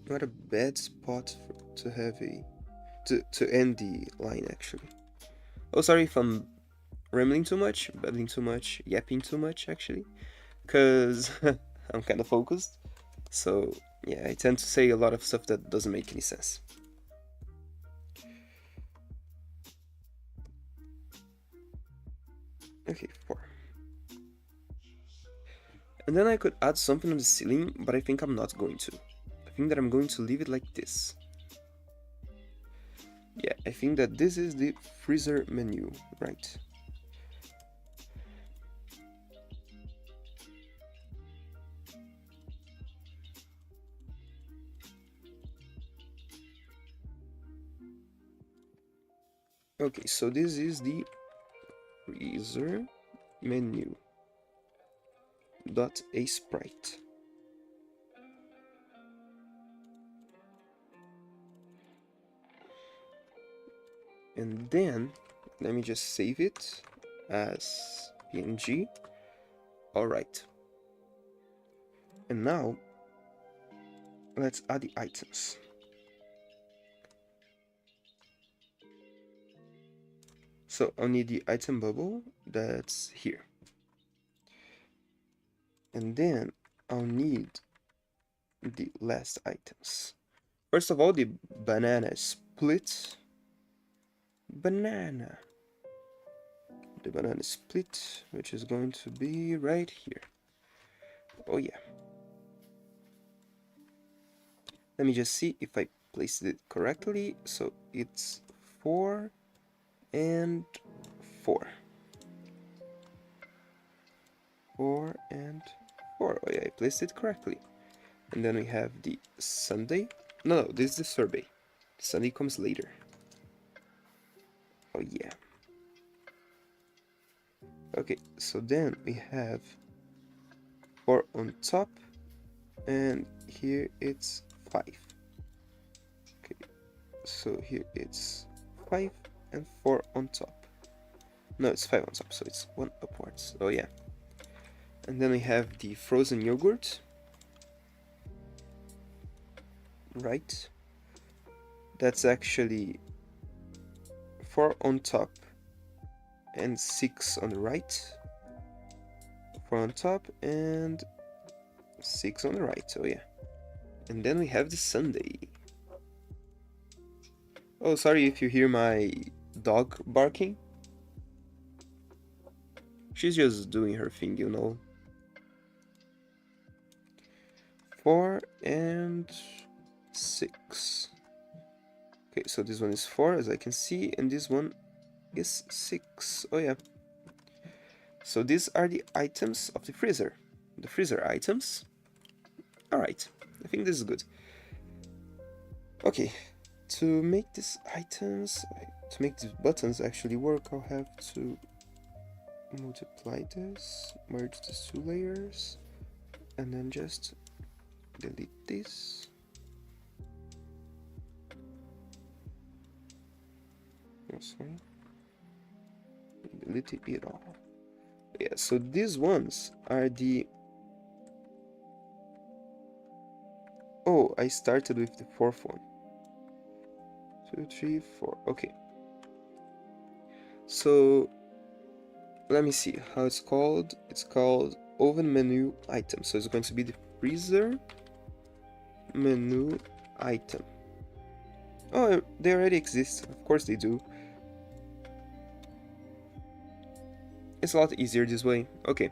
Not a bad spot to have to end the line actually. Oh, sorry if I'm rambling too much, babbling too much, yapping too much actually, because I'm kind of focused. So yeah, I tend to say a lot of stuff that doesn't make any sense. Okay, 4. And then I could add something on the ceiling, but I think I'm not going to. I think that I'm going to leave it like this. Yeah, I think that this is the freezer menu, right? Okay, so this is the freezer menu dot a sprite. And then let me just save it as PNG. All right. And now let's add the items. So I'll need the item bubble that's here. And then I'll need the last items. First of all, the banana split. Banana. The banana split, which is going to be right here. Oh yeah. Let me just see if I placed it correctly. So it's 4 and 4. 4 and 4. Oh yeah, I placed it correctly. And then we have the Sunday. No, this is the survey. The Sunday comes later. Oh yeah. Okay, so then we have 4 on top, and here it's 5. Okay, so here it's 5 and 4 on top. No, it's 5 on top, so it's 1 upwards. Oh yeah. And then we have the frozen yogurt. Right. That's actually 4 on top and 6 on the right. 4 on top and 6 on the right. Oh yeah. And then we have the sundae. Oh, sorry if you hear my dog barking. She's just doing her thing, you know. 4 and 6. Okay, so this one is 4, as I can see, and this one is 6. Oh yeah. So these are the items of the freezer. The freezer items. Alright, I think this is good. Okay, to make these items, to make these buttons actually work, I'll have to multiply this, merge these 2 layers, and then just delete this. Oh, sorry. Delete it all. Yeah, so these ones are the... Oh, I started with the 4th one. 2, 3, 4. Okay. So let me see how it's called. It's called oven menu item. So it's going to be the freezer menu item. Oh, they already exist. Of course they do. It's a lot easier this way. Okay.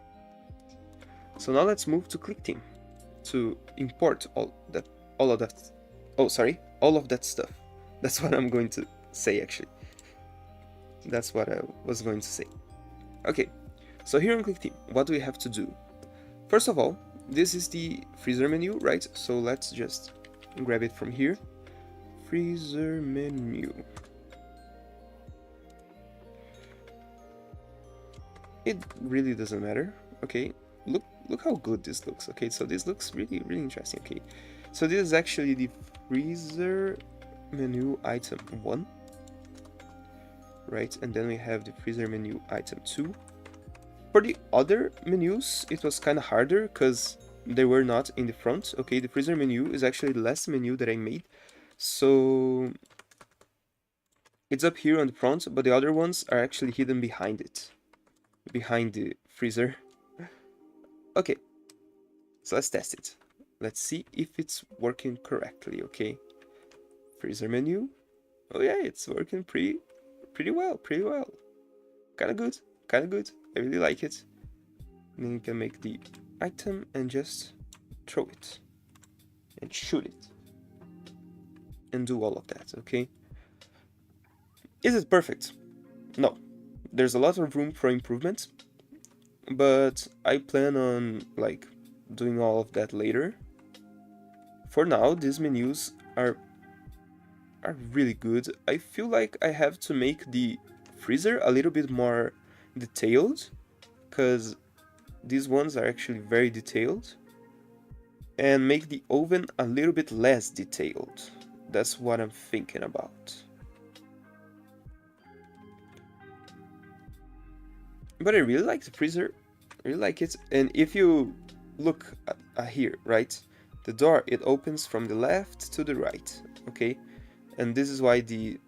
So now let's move to ClickTeam to import all of that. Oh, sorry, all of that stuff. That's what I'm going to say actually. That's what I was going to say. Okay. So here on ClickTeam, what do we have to do? First of all, this is the freezer menu, right? So let's just grab it from here. Freezer menu. It really doesn't matter. Okay, look how good this looks. Okay, so this looks really interesting. Okay, so this is actually the freezer menu item 1, right? And then we have the freezer menu item 2. For the other menus, it was kind of harder because they were not in the front. Okay, the freezer menu is actually the last menu that I made, so it's up here on the front, but the other ones are actually hidden behind it, behind the freezer. Okay, so let's test it. Let's see if it's working correctly. Okay, freezer menu. Oh yeah, it's working pretty well. Kind of good. I really like it. And then you can make the item and just throw it and shoot it and do all of that. Okay, is it perfect? No, there's a lot of room for improvement, but I plan on like doing all of that later. For now, these menus are really good. I feel like I have to make the freezer a little bit more detailed, because these ones are actually very detailed, and make the oven a little bit less detailed. That's what I'm thinking about. But I really like the freezer. I really like it. And if you look at here, right? the door, it opens from the left to the right, okay? And this is why the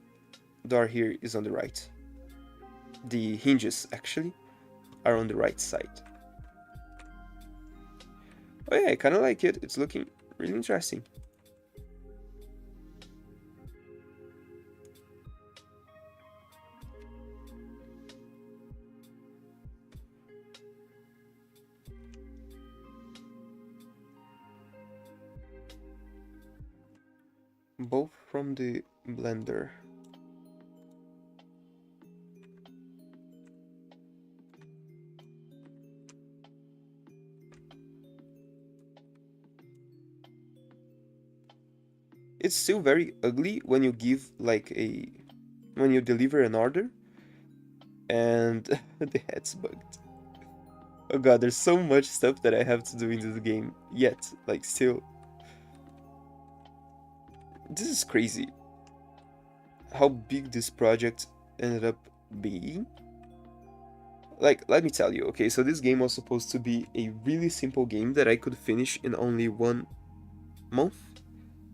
door here is on the right. The hinges, actually, are on the right side. Oh yeah, I kind of like it. It's looking really interesting. Both from the Blender. It's still very ugly when you give like when you deliver an order and the head's bugged. Oh god, there's so much stuff that I have to do in this game yet, like still. This is crazy how big this project ended up being. Like, let me tell you, okay, so this game was supposed to be a really simple game that I could finish in only 1 month.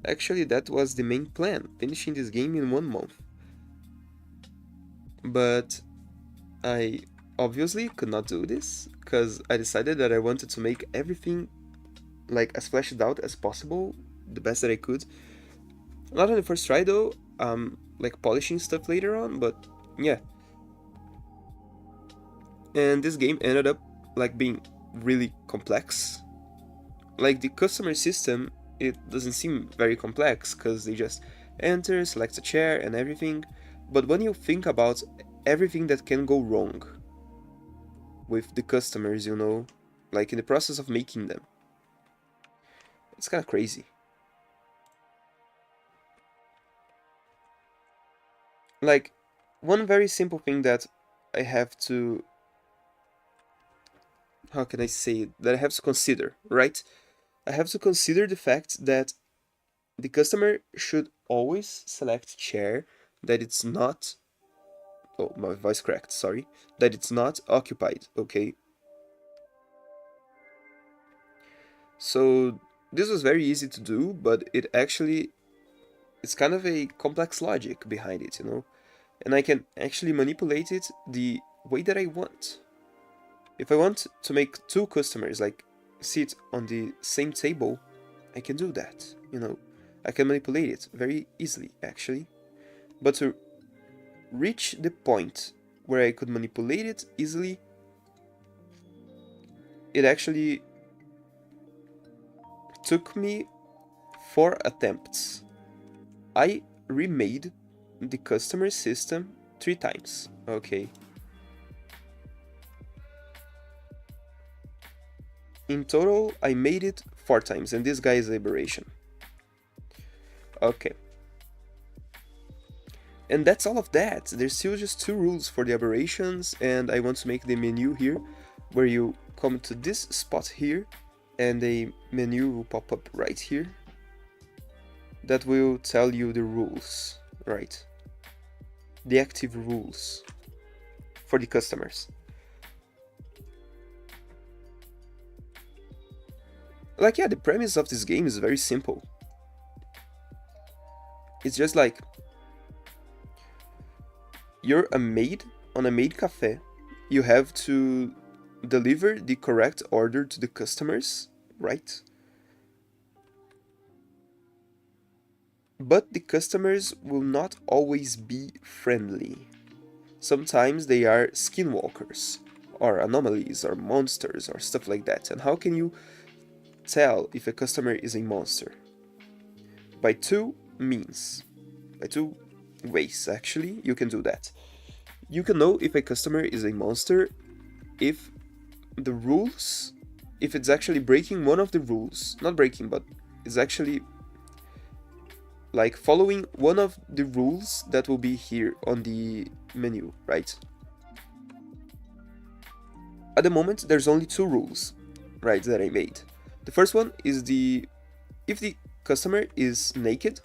Actually, that was the main plan, finishing this game in 1 month. But I obviously could not do this, because I decided that I wanted to make everything like as fleshed out as possible, the best that I could. Not on the first try though, like polishing stuff later on, but yeah. And this game ended up like being really complex. Like the customer system, it doesn't seem very complex because they just enter, select a chair and everything. But when you think about everything that can go wrong with the customers, you know, like in the process of making them, it's kind of crazy. Like, one very simple thing that I have to, how can I say it, that I have to consider, right? I have to consider the fact that the customer should always select chair that it's not, oh, my voice cracked, sorry, that it's not occupied, okay? So this was very easy to do, but it's kind of a complex logic behind it, you know? And I can actually manipulate it the way that I want. If I want to make 2 customers like sit on the same table, I can do that, you know. I can manipulate it very easily, actually. But to reach the point where I could manipulate it easily, it actually took me 4 attempts. I remade the customer system 3 times, okay? In total, I made it 4 times, and this guy is aberration. Okay. And that's all of that. There's still just 2 rules for the aberrations, and I want to make the menu here, where you come to this spot here, and a menu will pop up right here. That will tell you the rules, right? The active rules for the customers. Like, yeah, the premise of this game is very simple. It's just like, you're a maid on a maid cafe. You have to deliver the correct order to the customers, right? But the customers will not always be friendly. Sometimes they are skinwalkers, or anomalies, or monsters, or stuff like that. And how can you tell if a customer is a monster? By 2 means. By 2 ways, actually, you can do that. You can know if a customer is a monster if the rules, if it's actually breaking one of the rules. Not breaking, but it's actually like following one of the rules that will be here on the menu, right? At the moment, there's only 2 rules, right, that I made. The first one is if the customer is naked,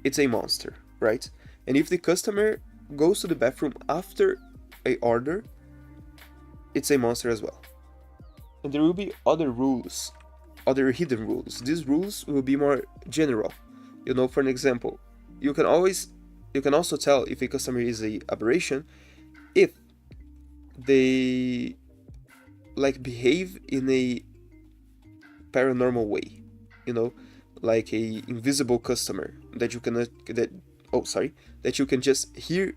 it's a monster, right? And if the customer goes to the bathroom after a order, it's a monster as well. And there will be other rules other hidden rules. These rules will be more general. You know, for an example, you can also tell if a customer is a aberration if they like behave in a paranormal way, you know, like a invisible customer that you cannot that you can just hear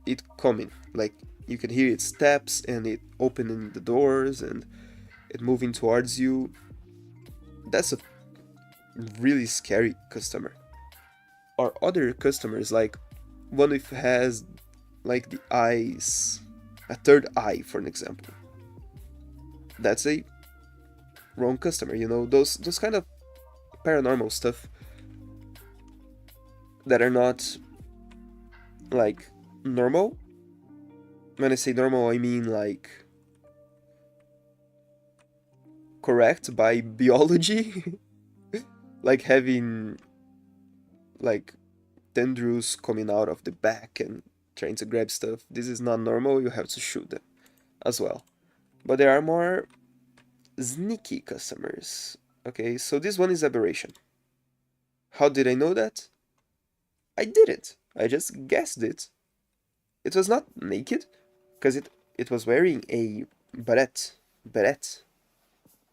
it coming, like you can hear its steps and it opening the doors and it moving towards you. That's a really scary customer. Or other customers, like one if has like the eyes, a third eye for an example. That's a wrong customer, you know, those kind of paranormal stuff that are not like normal. When I say normal, I mean like correct by biology. Like having like tendrils coming out of the back and trying to grab stuff. This is not normal, you have to shoot them as well. But there are more sneaky customers. Okay, so this one is aberration. How did I know that? I didn't. I just guessed it. It was not naked, because it was wearing a beret.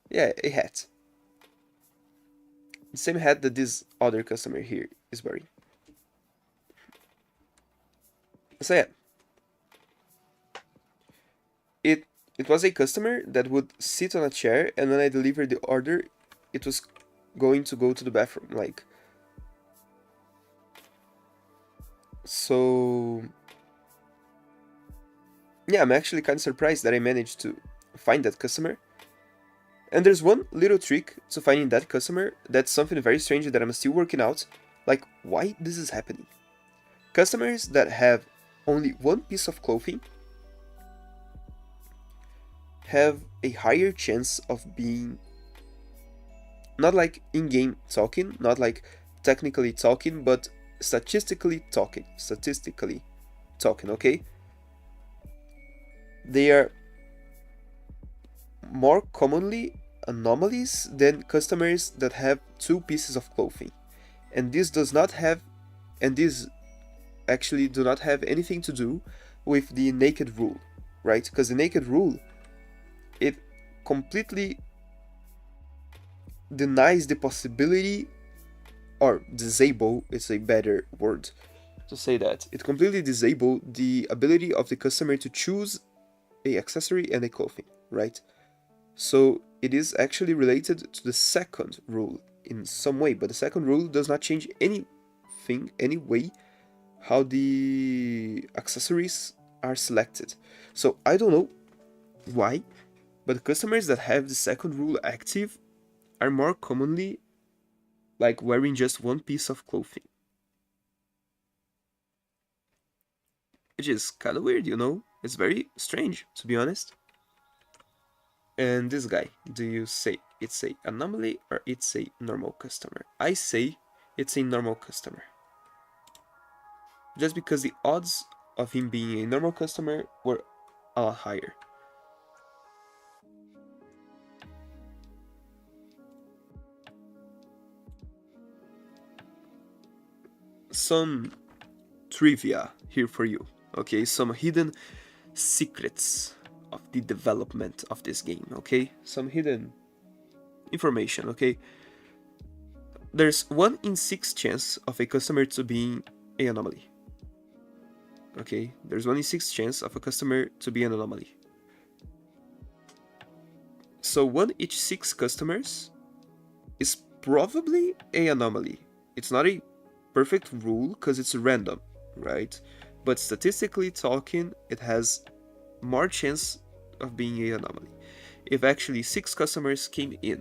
Yeah, a hat. The same hat that this other customer here is wearing. So yeah. It was a customer that would sit on a chair, and when I delivered the order, it was going to go to the bathroom, like. So yeah, I'm actually kind of surprised that I managed to find that customer. And there's one little trick to finding that customer that's something very strange that I'm still working out, like why this is happening. Customers that have only one piece of clothing have a higher chance of being, not like in-game talking, not like technically talking, but statistically talking, okay? They are more commonly anomalies than customers that have two pieces of clothing. And this actually do not have anything to do with the naked rule, right? Because the naked rule, it completely denies the possibility, or disable, it's a better word to say that. It completely disables the ability of the customer to choose a accessory and a clothing, right? So it is actually related to the second rule in some way, but the second rule does not change anything, any way, how the accessories are selected. So I don't know why, but customers that have the second rule active are more commonly like wearing just one piece of clothing. Which is kind of weird, you know? It's very strange, to be honest. And this guy, do you say it's a anomaly or it's a normal customer? I say it's a normal customer. Just because the odds of him being a normal customer were a lot higher. Some trivia here for you, okay? Some hidden secrets of the development of this game, okay? Some hidden information, okay? There's 1 in 6 chance of a customer to being an anomaly. Okay, there's 1 in 6 chance of a customer to be an anomaly. So 1 each 6 customers is probably an anomaly. It's not a perfect rule because it's random, right? But statistically talking, it has more chance of being an anomaly. If actually 6 customers came in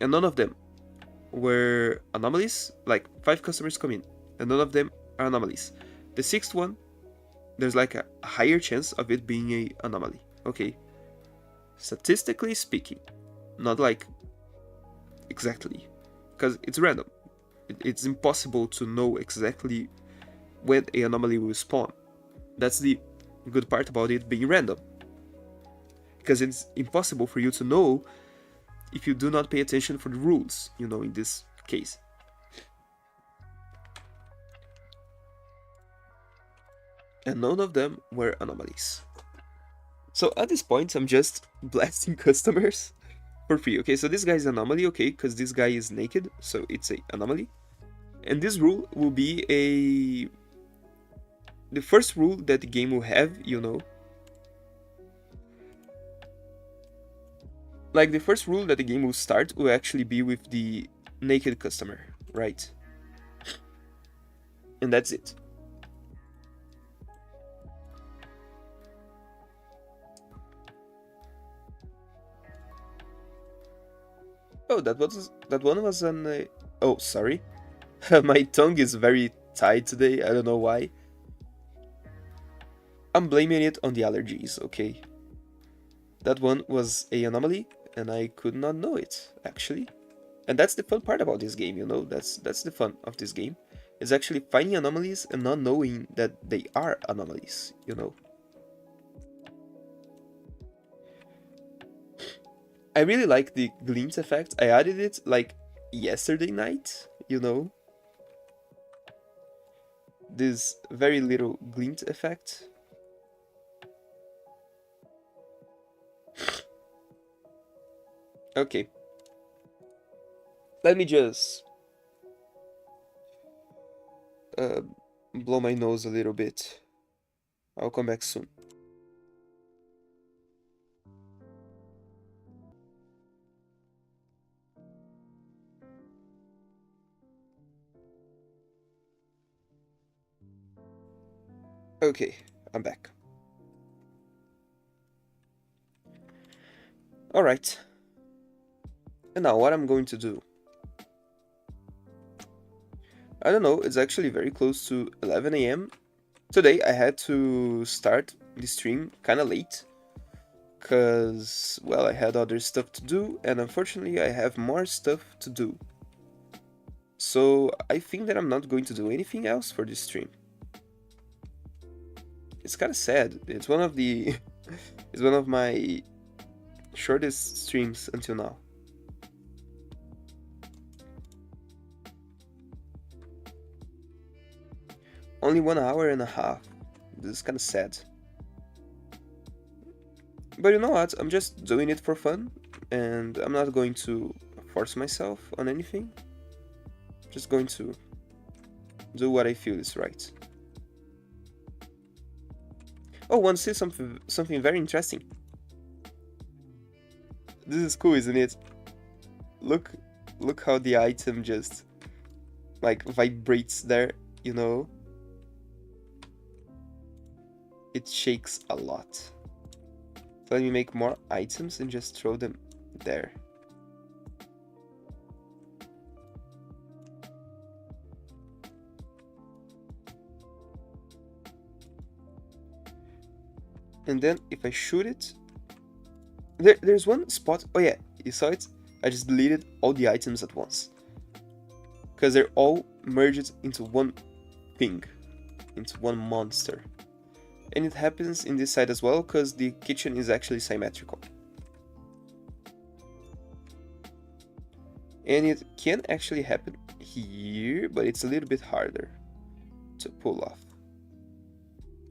and none of them were anomalies, like 5 customers come in and none of them are anomalies, the 6th one, there's like a higher chance of it being an anomaly, okay? Statistically speaking, not like exactly, because it's random. It's impossible to know exactly when an anomaly will spawn. That's the good part about it being random, because it's impossible for you to know if you do not pay attention for the rules, you know, in this case. And none of them were anomalies. So at this point, I'm just blasting customers for free. Okay, so this guy is an anomaly, okay, because this guy is naked, so it's a anomaly. And this rule will be the first rule that the game will have, you know. Like, the first rule that the game will start will actually be with the naked customer, right? And that's it. Oh, that one was an... oh, sorry. My tongue is very tight today, I don't know why. I'm blaming it on the allergies, okay? That one was a anomaly, and I could not know it, actually. And that's the fun part about this game, you know? That's the fun of this game. Is actually finding anomalies and not knowing that they are anomalies, you know? I really like the glint effect. I added it like yesterday night, you know? This very little glint effect. Okay. Let me just blow my nose a little bit. I'll come back soon. Okay, I'm back. Alright. And now what I'm going to do? I don't know, it's actually very close to 11 AM. Today I had to start the stream kinda late. Cause, well, I had other stuff to do, and unfortunately I have more stuff to do. So I think that I'm not going to do anything else for this stream. It's kinda sad. It's one of the... it's one of my shortest streams until now. Only 1 hour and a half. This is kinda sad. But you know what? I'm just doing it for fun, and I'm not going to force myself on anything. Just going to do what I feel is right. Oh, want to see something very interesting? This is cool, isn't it? Look how the item just like vibrates there, you know? It shakes a lot. So let me make more items and just throw them there. And then if I shoot it, there's one spot. Oh yeah, you saw it? I just deleted all the items at once. Because they're all merged into one thing, into one monster. And it happens in this side as well, because the kitchen is actually symmetrical. And it can actually happen here, but it's a little bit harder to pull off.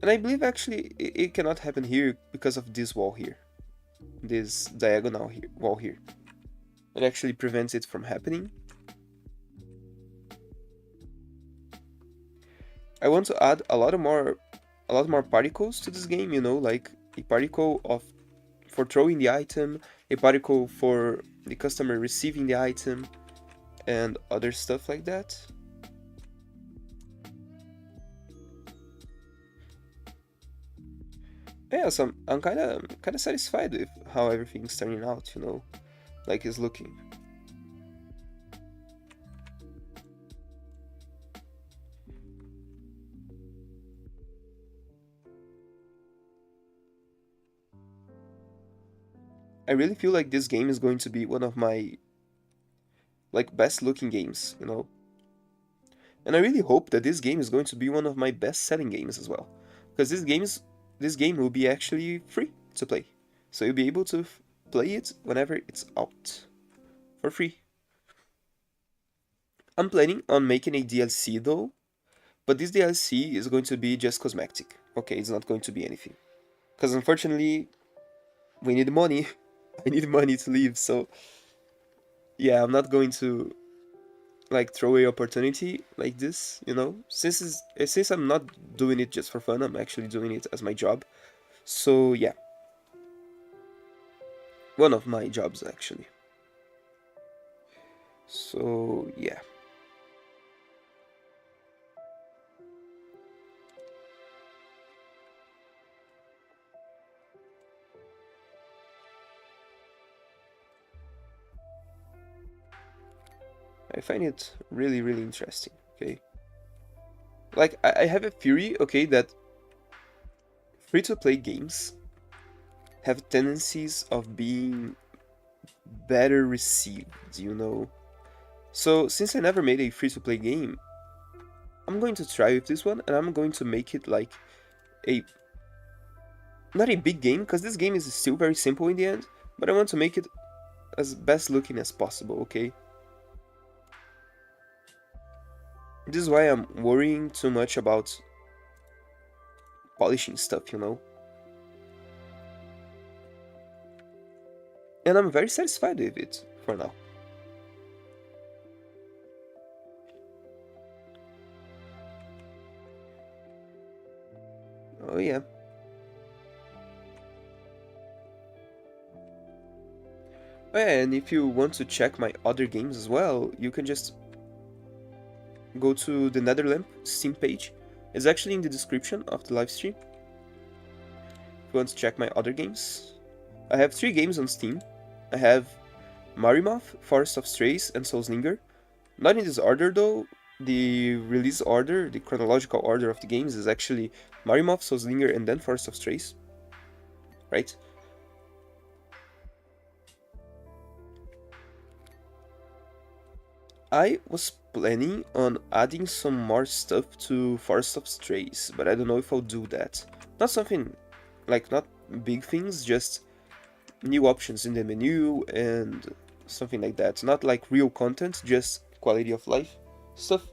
And I believe actually it cannot happen here because of this wall here. This diagonal wall here. It actually prevents it from happening. I want to add a lot more particles to this game, you know, like a particle for throwing the item, a particle for the customer receiving the item, and other stuff like that. Yeah, so I'm kind of satisfied with how everything's turning out, you know, like it's looking. I really feel like this game is going to be one of my like best looking games, you know. And I really hope that this game is going to be one of my best selling games as well, because this game will be actually free to play, so you'll be able to play it whenever it's out. for free. I'm planning on making a DLC though, but this DLC is going to be just cosmetic. Okay, it's not going to be anything. Because unfortunately, we need money. I need money to live, so yeah, I'm not going to like throw away opportunity like this, you know? Since I'm not doing it just for fun, I'm actually doing it as my job. So yeah. One of my jobs actually. So yeah. I find it really, really interesting, okay? Like, I have a theory, okay, that free-to-play games have tendencies of being better received, you know? So, since I never made a free-to-play game, I'm going to try with this one, and I'm going to make it like a... not a big game, because this game is still very simple in the end, but I want to make it as best looking as possible, okay? This is why I'm worrying too much about polishing stuff, you know? And I'm very satisfied with it for now. Oh yeah. Oh, yeah, and if you want to check my other games as well, you can just go to the Netherlamp Steam page. It's actually in the description of the live stream. If you want to check my other games. I have 3 games on Steam. I have Marimoth, Forest of Strays, and Soulslinger. Not in this order though. The release order, the chronological order of the games is actually Marimoth, Soulslinger, and then Forest of Strays. Right? I was planning on adding some more stuff to Forest of Strays, but I don't know if I'll do that. Not something, like, not big things, just new options in the menu and something like that. Not like real content, just quality of life stuff.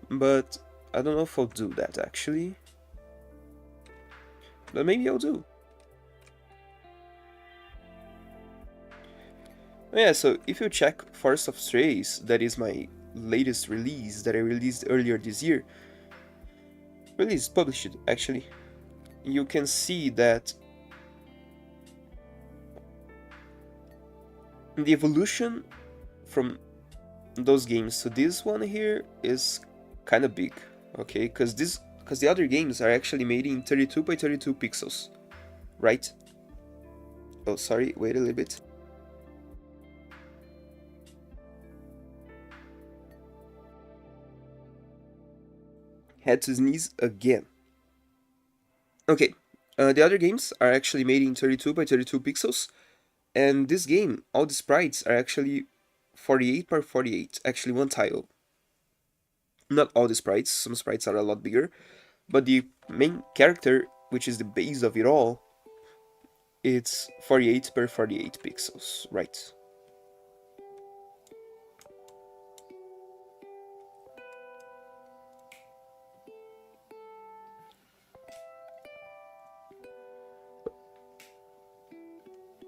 But I don't know if I'll do that actually. But maybe I'll do. Yeah, so if you check Forest of Strays, that is my latest release that I released earlier this year. Published actually. You can see that the evolution from those games to this one here is kind of big, okay? Because the other games are actually made in 32 by 32 pixels, right? Oh, sorry, wait a little bit. Had to sneeze again. Okay, the other games are actually made in 32 by 32 pixels, and this game, all the sprites are actually 48 by 48, actually one tile. Not all the sprites, some sprites are a lot bigger, but the main character, which is the base of it all, it's 48 by 48 pixels, right?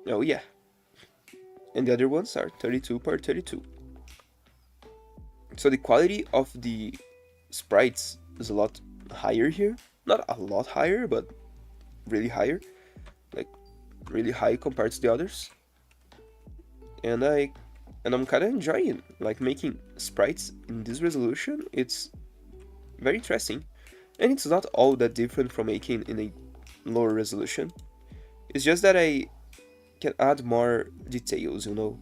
Oh yeah. And the other ones are 32 by 32. So the quality of the sprites is a lot higher here. Not a lot higher, but really higher. Like, really high compared to the others. And I'm kind of enjoying, like, making sprites in this resolution. It's very interesting. And it's not all that different from making in a lower resolution. It's just that I can add more details, you know.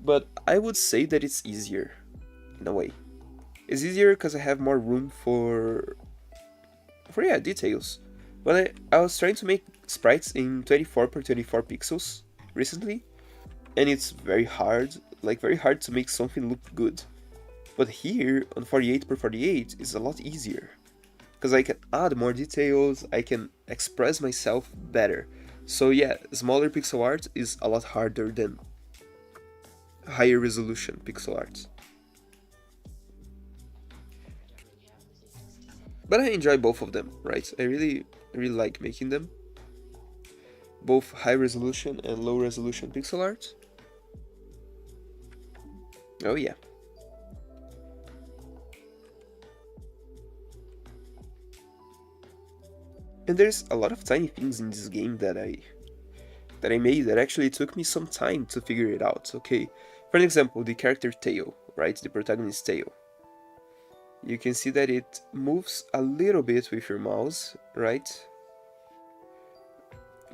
But I would say that it's easier, in a way. It's easier because I have more room for yeah, details. But I was trying to make sprites in 24 by 24 pixels recently, and it's very hard, like very hard to make something look good. But here, on 48 by 48, it's a lot easier. Because I can add more details, I can express myself better. So yeah, smaller pixel art is a lot harder than higher resolution pixel art. But I enjoy both of them, right? I really like making them. Both high resolution and low resolution pixel art. Oh yeah. And there's a lot of tiny things in this game that I made that actually took me some time to figure it out, okay? For an example, the character tail, right? The protagonist's tail. You can see that it moves a little bit with your mouse, right?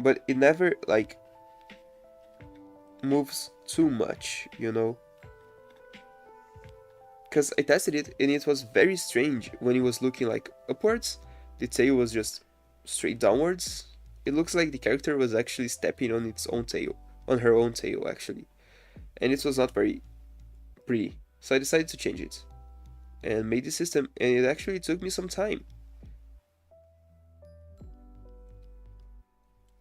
But it never, like, moves too much, you know? Because I tested it and it was very strange when it was looking like upwards, the tail was just straight downwards. It looks like the character was actually stepping on its own tail, on her own tail actually. And it was not very pretty. So I decided to change it and made the system, and it actually took me some time.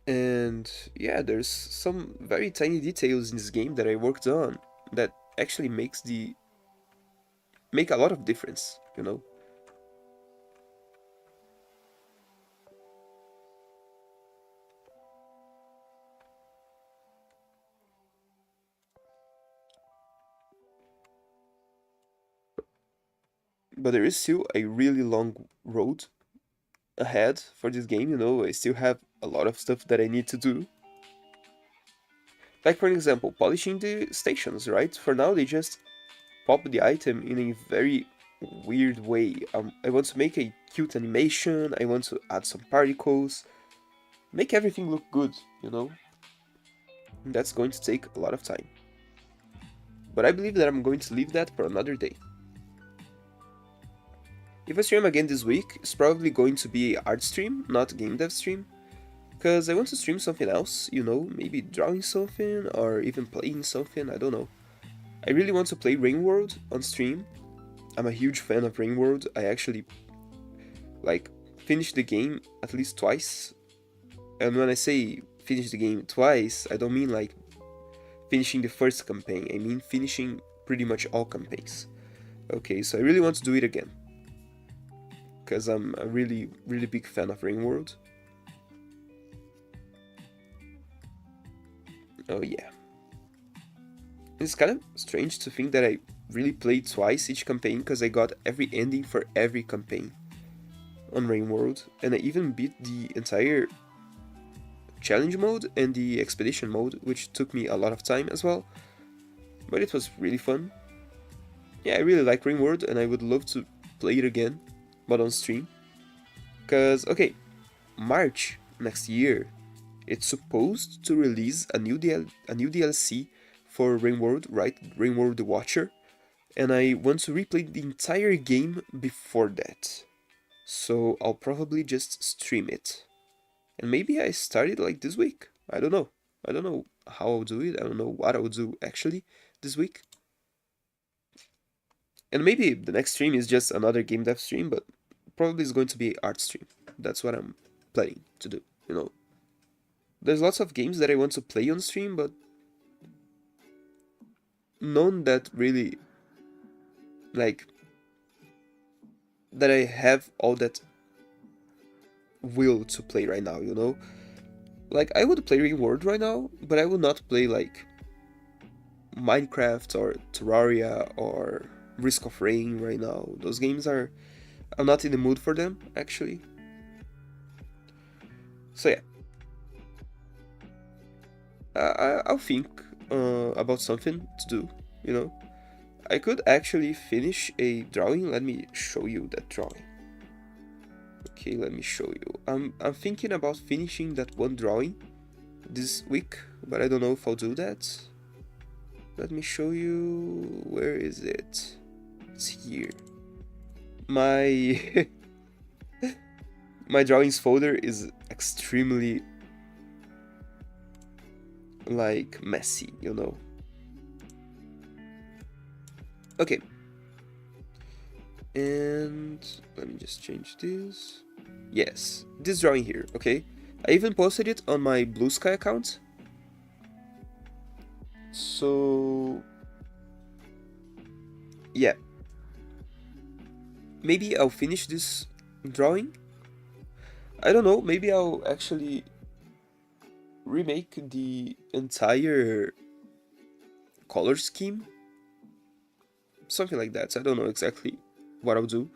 And yeah, there's some very tiny details in this game that I worked on that actually make a lot of difference, you know? But there is still a really long road ahead for this game, you know? I still have a lot of stuff that I need to do. Like, for example, polishing the stations, right? For now, they just pop the item in a very weird way. I want to make a cute animation, I want to add some particles, make everything look good, you know? And that's going to take a lot of time. But I believe that I'm going to leave that for another day. If I stream again this week, it's probably going to be an art stream, not a game dev stream. Because I want to stream something else, you know, maybe drawing something or even playing something, I don't know. I really want to play Ringworld on stream. I'm a huge fan of Ringworld. I actually, like, finished the game at least twice. And when I say finish the game twice, I don't mean like finishing the first campaign, I mean finishing pretty much all campaigns. Okay, so I really want to do it again. Because I'm a really big fan of Ringworld. Oh yeah. It's kind of strange to think that I really played twice each campaign because I got every ending for every campaign on Ringworld, and I even beat the entire challenge mode and the expedition mode, which took me a lot of time as well, but it was really fun. Yeah, I really like Ringworld and I would love to play it again, but on stream. Because, okay, March next year, it's supposed to release a new DLC for Ringworld, right? Ringworld the Watcher. And I want to replay the entire game before that. So I'll probably just stream it. And maybe I start it like this week. I don't know. I don't know how I'll do it. I don't know what I'll do actually this week. And maybe the next stream is just another game dev stream, but probably it's going to be an art stream. That's what I'm planning to do, you know. There's lots of games that I want to play on stream, but none that really, like, that I have all that will to play right now, you know? Like, I would play Ringworld right now, but I would not play, like, Minecraft or Terraria or Risk of Rain right now. Those games are... I'm not in the mood for them, actually. So yeah. I'll think about something to do, you know? I could actually finish a drawing. Let me show you that drawing. Okay, let me show you. I'm thinking about finishing that one drawing this week, but I don't know if I'll do that. Let me show you. Where is it? It's here. My my drawings folder is extremely, like, messy, you know. Okay. And let me just change this. Yes, this drawing here, okay? I even posted it on my Blue Sky account. So yeah, maybe I'll finish this drawing. I don't know, maybe I'll actually remake the entire color scheme. Something like that. I don't know exactly what I'll do.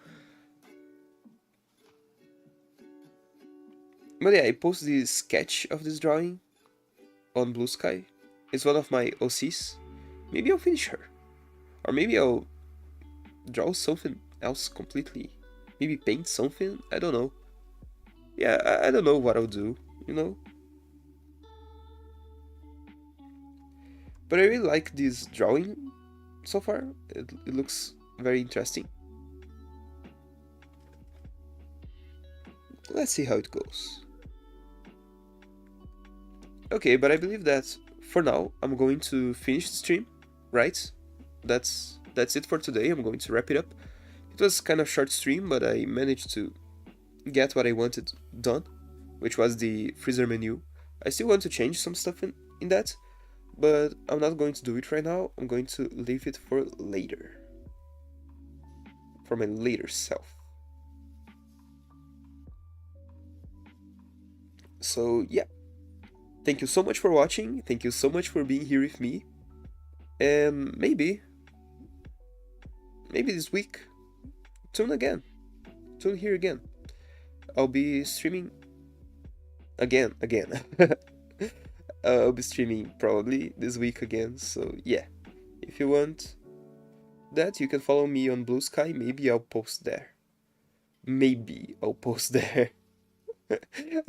But yeah, I posted the sketch of this drawing on Blue Sky. It's one of my OCs. Maybe I'll finish her. Or maybe I'll draw something else completely. Maybe paint something? I don't know. Yeah, I don't know what I'll do, you know? But I really like this drawing so far. It looks very interesting. Let's see how it goes. Okay, but I believe that for now I'm going to finish the stream, right? That's it for today. I'm going to wrap it up. It was kind of short stream, but I managed to get what I wanted done, which was the freezer menu. I still want to change some stuff in that, but I'm not going to do it right now. I'm going to leave it for later, for my later self. So yeah, thank you so much for watching, thank you so much for being here with me, and maybe this week, tune here again. I'll be streaming again. I'll be streaming probably this week again, so yeah. If you want that, you can follow me on Blue Sky. Maybe I'll post there.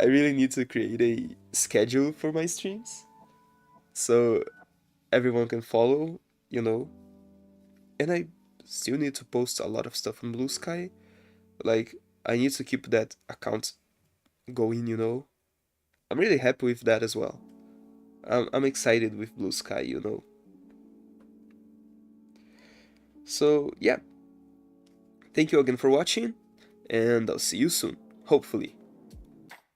I really need to create a schedule for my streams, so everyone can follow, you know. And I still need to post a lot of stuff on Blue Sky. Like, I need to keep that account going, you know. I'm really happy with that as well. I'm excited with Blue Sky, you know. So, yeah. Thank you again for watching, and I'll see you soon, hopefully.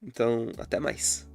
Então, até mais.